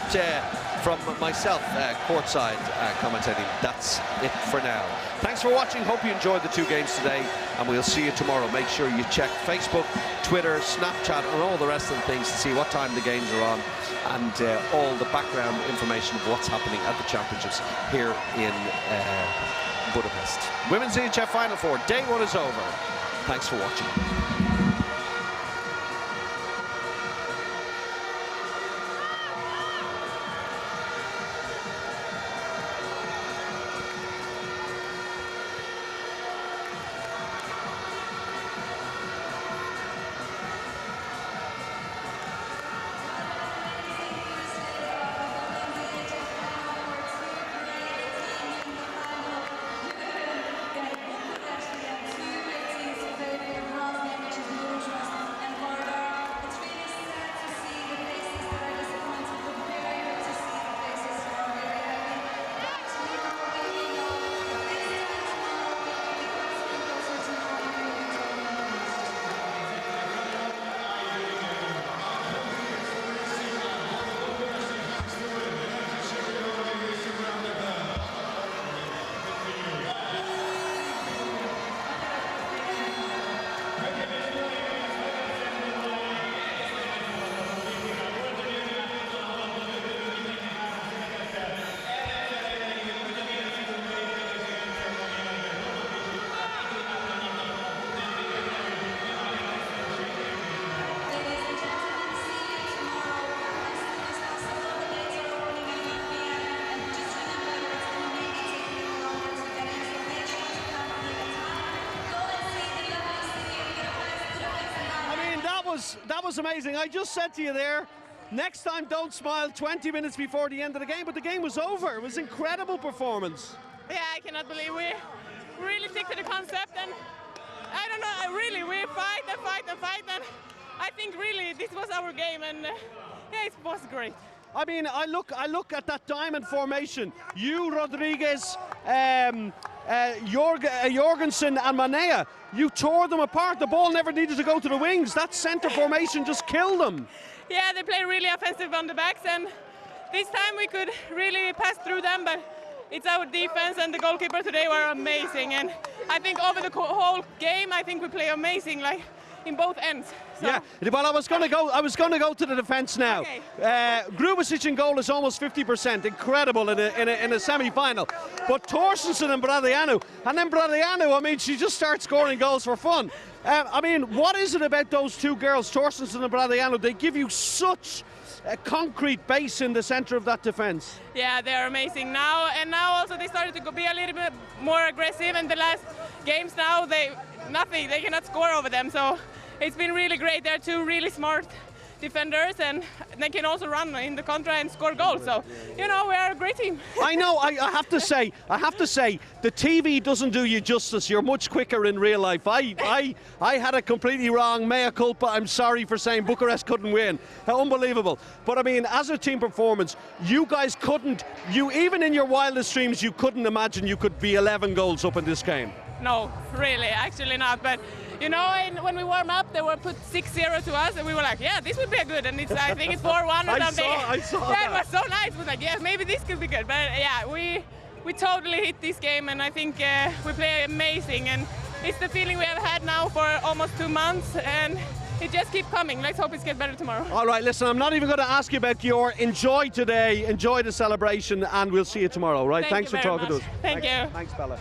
from myself, courtside commentating, that's it for now. Thanks for watching. Hope you enjoyed the 2 games today, and we'll see you tomorrow. Make sure you check Facebook, Twitter, Snapchat, and all the rest of the things to see what time the games are on, and all the background information of what's happening at the championships here in Budapest. Women's EHF Final 4, day 1 is over. Thanks for watching. That was amazing. I just said to you there, next time don't smile 20 minutes before the end of the game, but the game was over. It was an incredible performance. Yeah, I cannot believe really stick to the concept, and I don't know, really, we fight and fight and fight, and I think really this was our game, and yeah, it was great. I mean, I look at that diamond formation. You, Rodriguez, Jorgensen and Manea, you tore them apart. The ball never needed to go to the wings. That center formation just killed them. Yeah, they play really offensive on the backs, and this time we could really pass through them, but it's our defense and the goalkeeper today were amazing, and I think over the whole game I think we play amazing, like in both ends. So. Yeah, well, I was going to go to the defence now. Okay. Grubasic in goal is almost 50%, incredible in a semi-final. But Torstensen and Bradianu, I mean, she just starts scoring goals for fun. I mean, what is it about those two girls, Torstensen and Bradianu? They give you such a concrete base in the centre of that defence. Yeah, they are amazing now, and now also they started to be a little bit more aggressive. In the last games now, they cannot score over them. So it's been really great. They're two really smart defenders, and they can also run in the contra and score goals. So, you know, we are a great team. I know. I have to say, the TV doesn't do you justice. You're much quicker in real life. I had it completely wrong. Mea culpa. I'm sorry for saying Bucharest couldn't win. Unbelievable. But I mean, as a team performance, you guys couldn't. You even in your wildest dreams, you couldn't imagine you could be 11 goals up in this game. No, really, actually not. But you know, when we warm up, they were put 6-0 to us, and we were like, yeah, this would be a good. And I think it's 4-1 or something. I saw that. It was so nice. We were like, yeah, maybe this could be good. But yeah, we totally hit this game, and I think we play amazing. And it's the feeling we have had now for almost 2 months, and it just keeps coming. Let's hope it gets better tomorrow. All right, listen, I'm not even going to ask you about your enjoy today, enjoy the celebration, and we'll see you tomorrow, right? Thanks for talking to us. Thank you. Thanks, Bella.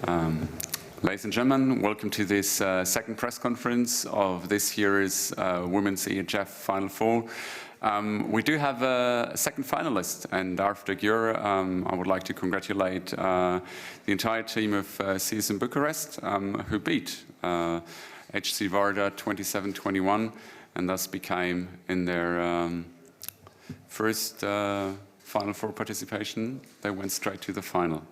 Ladies and gentlemen, welcome to this second press conference of this year's Women's EHF Final Four. We do have a second finalist, and after Gyur, I would like to congratulate the entire team of CSM Bucharest, who beat HC Vardar 27-21, and thus became, in their first Final Four participation, they went straight to the final.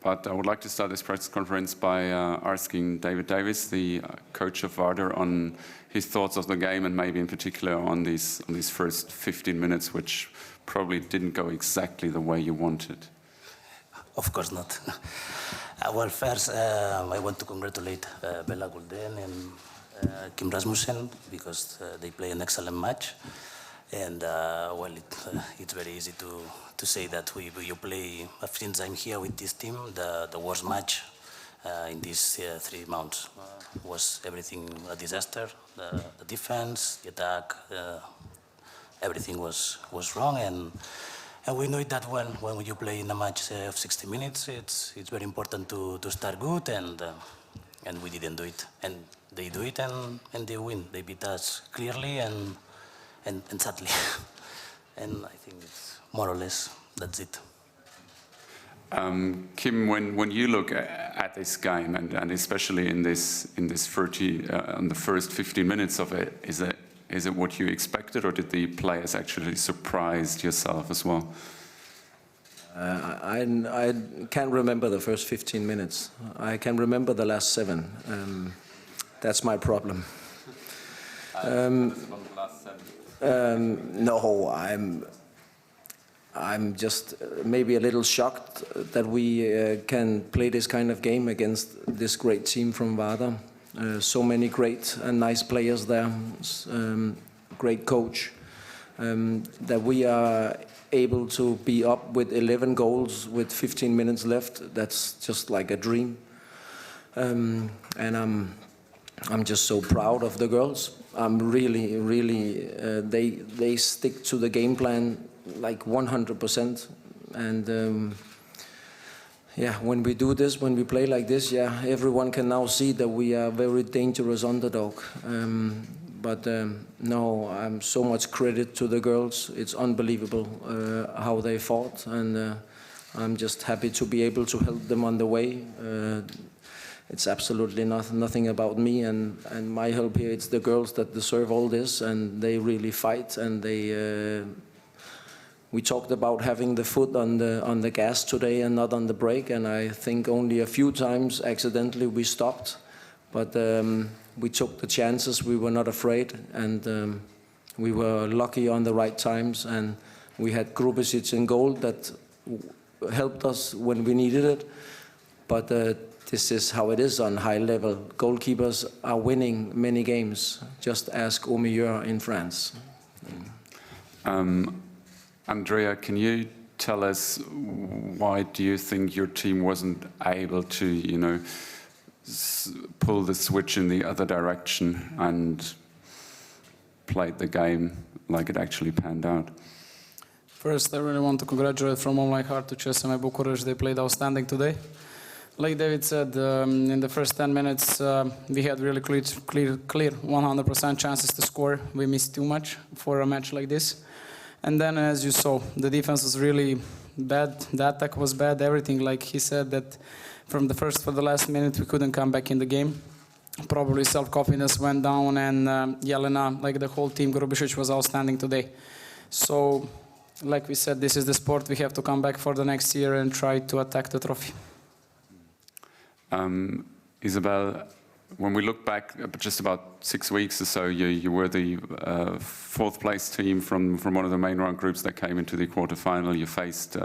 But I would like to start this press conference by asking David Davis, the coach of Vardar, on his thoughts of the game, and maybe in particular on these first 15 minutes, which probably didn't go exactly the way you wanted. Of course not. Well, first, I want to congratulate Bella Gulden and Kim Rasmussen, because they play an excellent match. And well, it's very easy to say that you play, since I'm here with this team, the worst match in these 3 months. Was everything a disaster? The defense, the attack, everything was wrong. And we know that when you play in a match of 60 minutes, it's very important to start good, and we didn't do it. And they do it, and they win. They beat us clearly and sadly. And I think it's more or less that's it. Kim, when you look at this game, and especially in this 30 on the first 15 minutes of it, is it what you expected, or did the players actually surprise yourself as well? I can't remember the first 15 minutes. I can remember the last 7. That's my problem. No, I'm just maybe a little shocked that we can play this kind of game against this great team from Vardar. So many great and nice players there, great coach, that we are able to be up with 11 goals with 15 minutes left. That's just like a dream. And I'm just so proud of the girls. I'm really, they stick to the game plan like 100%. And yeah, when we do this, when we play like this, yeah, everyone can now see that we are a very dangerous underdog. But no, I'm so much credit to the girls. It's unbelievable how they fought, and I'm just happy to be able to help them on the way. It's absolutely nothing about me and my help here. It's the girls that deserve all this, and they really fight. And they, we talked about having the foot on the gas today and not on the brake. And I think only a few times accidentally we stopped, but we took the chances. We were not afraid, and we were lucky on the right times. And we had Grubesic in goal that helped us when we needed it. But this is how it is on high level. Goalkeepers are winning many games. Just ask Omieur in France. Andrea, can you tell us why do you think your team wasn't able to, you know, pull the switch in the other direction and played the game like it actually panned out? First, I really want to congratulate from all my heart to CSM Bucuresti. They played outstanding today. Like David said, in the first 10 minutes, we had really clear 100% chances to score. We missed too much for a match like this. And then, as you saw, the defense was really bad. The attack was bad. Everything, like he said, that from the first for the last minute, we couldn't come back in the game. Probably self-confidence went down, and Jelena, like the whole team, Grubesic was outstanding today. So, like we said, this is the sport. We have to come back for the next year and try to attack the trophy. Isabel, when we look back just about 6 weeks or so, you were the 4th place team from one of the main round groups that came into the quarterfinal. You faced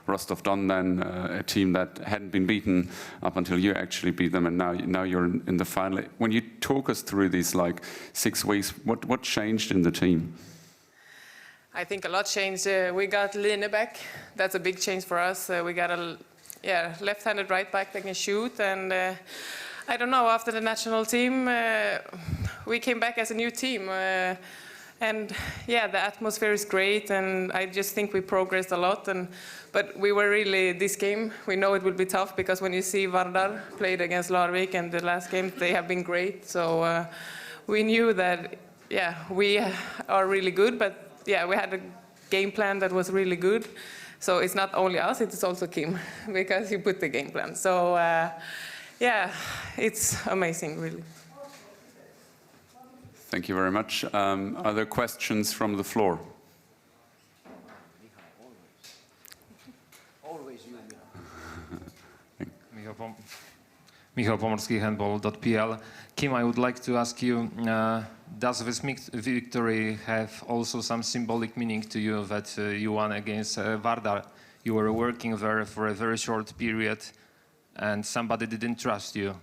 Rostov-Don, then a team that hadn't been beaten up until you actually beat them, and now you're in the final. When you talk us through these like 6 weeks, what changed in the team? I think a lot changed. We got Line back. That's a big change for us. We got a left-handed right back that can shoot, and I don't know, after the national team, we came back as a new team. And yeah, the atmosphere is great, and I just think we progressed a lot. But we were really, this game, we know it will be tough, because when you see Vardar played against Larvik and the last game, they have been great. So we knew that, yeah, we are really good, but yeah, we had a game plan that was really good. So it's not only us, it's also Kim, because he put the game plan. So yeah, it's amazing, really. Thank you very much. Are there questions from the floor? Always you. Michał Pomorski, Handball.pl. Kim, I would like to ask you, does this victory have also some symbolic meaning to you that you won against Vardar? You were working there for a very short period and somebody didn't trust you.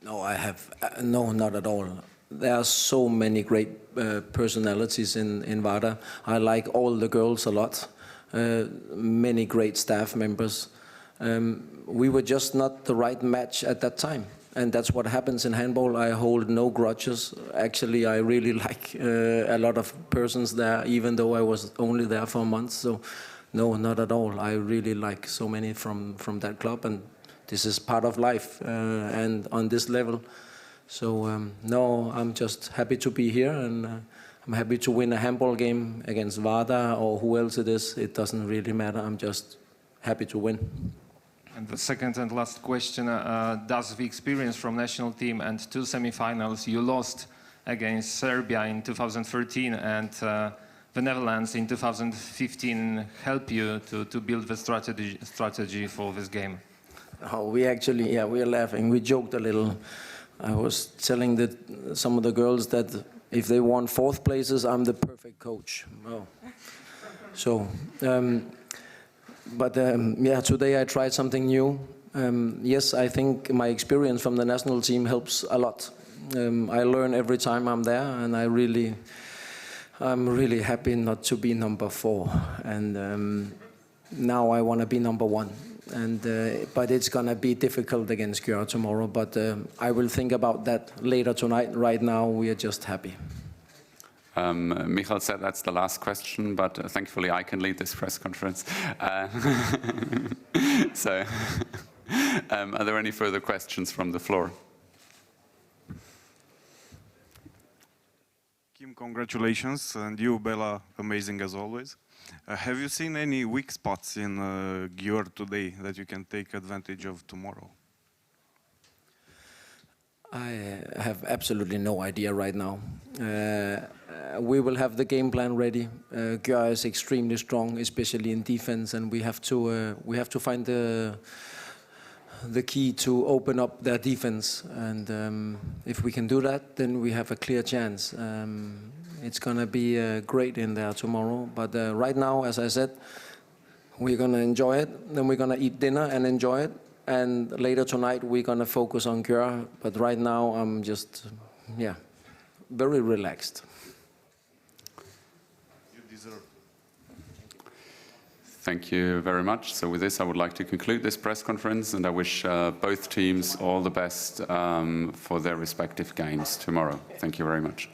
No, I have no, not at all. There are so many great personalities in Vardar. I like all the girls a lot. Many great staff members. We were just not the right match at that time. And that's what happens in handball. I hold no grudges. Actually, I really like a lot of persons there, even though I was only there for a month. So, no, not at all. I really like so many from that club, and this is part of life and on this level. So, no, I'm just happy to be here, and I'm happy to win a handball game against Vardar or who else it is. It doesn't really matter. I'm just happy to win. And the second and last question, does the experience from national team and 2 semi-finals you lost against Serbia in 2013 and the Netherlands in 2015 help you to build the strategy for this game? Oh, we actually, yeah, we are laughing. We joked a little. I was telling some of the girls that if they won 4th places, I'm the perfect coach. Oh. So, yeah, today I tried something new. Yes, I think my experience from the national team helps a lot. I learn every time I'm there, and I'm really happy not to be number 4. And now I want to be number 1. And but it's gonna be difficult against Györ tomorrow. But I will think about that later tonight. Right now, we are just happy. Michael said that's the last question, but thankfully I can lead this press conference. So, are there any further questions from the floor? Kim, congratulations, and you, Bella, amazing as always. Have you seen any weak spots in Györ today that you can take advantage of tomorrow? I have absolutely no idea right now. We will have the game plan ready. Györ is extremely strong, especially in defense, and we have to find the key to open up their defense. And if we can do that, then we have a clear chance. It's gonna be great in there tomorrow. But right now, as I said, we're gonna enjoy it. Then we're gonna eat dinner and enjoy it. And later tonight, we're gonna focus on Györ. But right now, I'm just, yeah, very relaxed. You deserve. Thank you very much. So with this, I would like to conclude this press conference, and I wish both teams all the best for their respective games tomorrow. Thank you very much.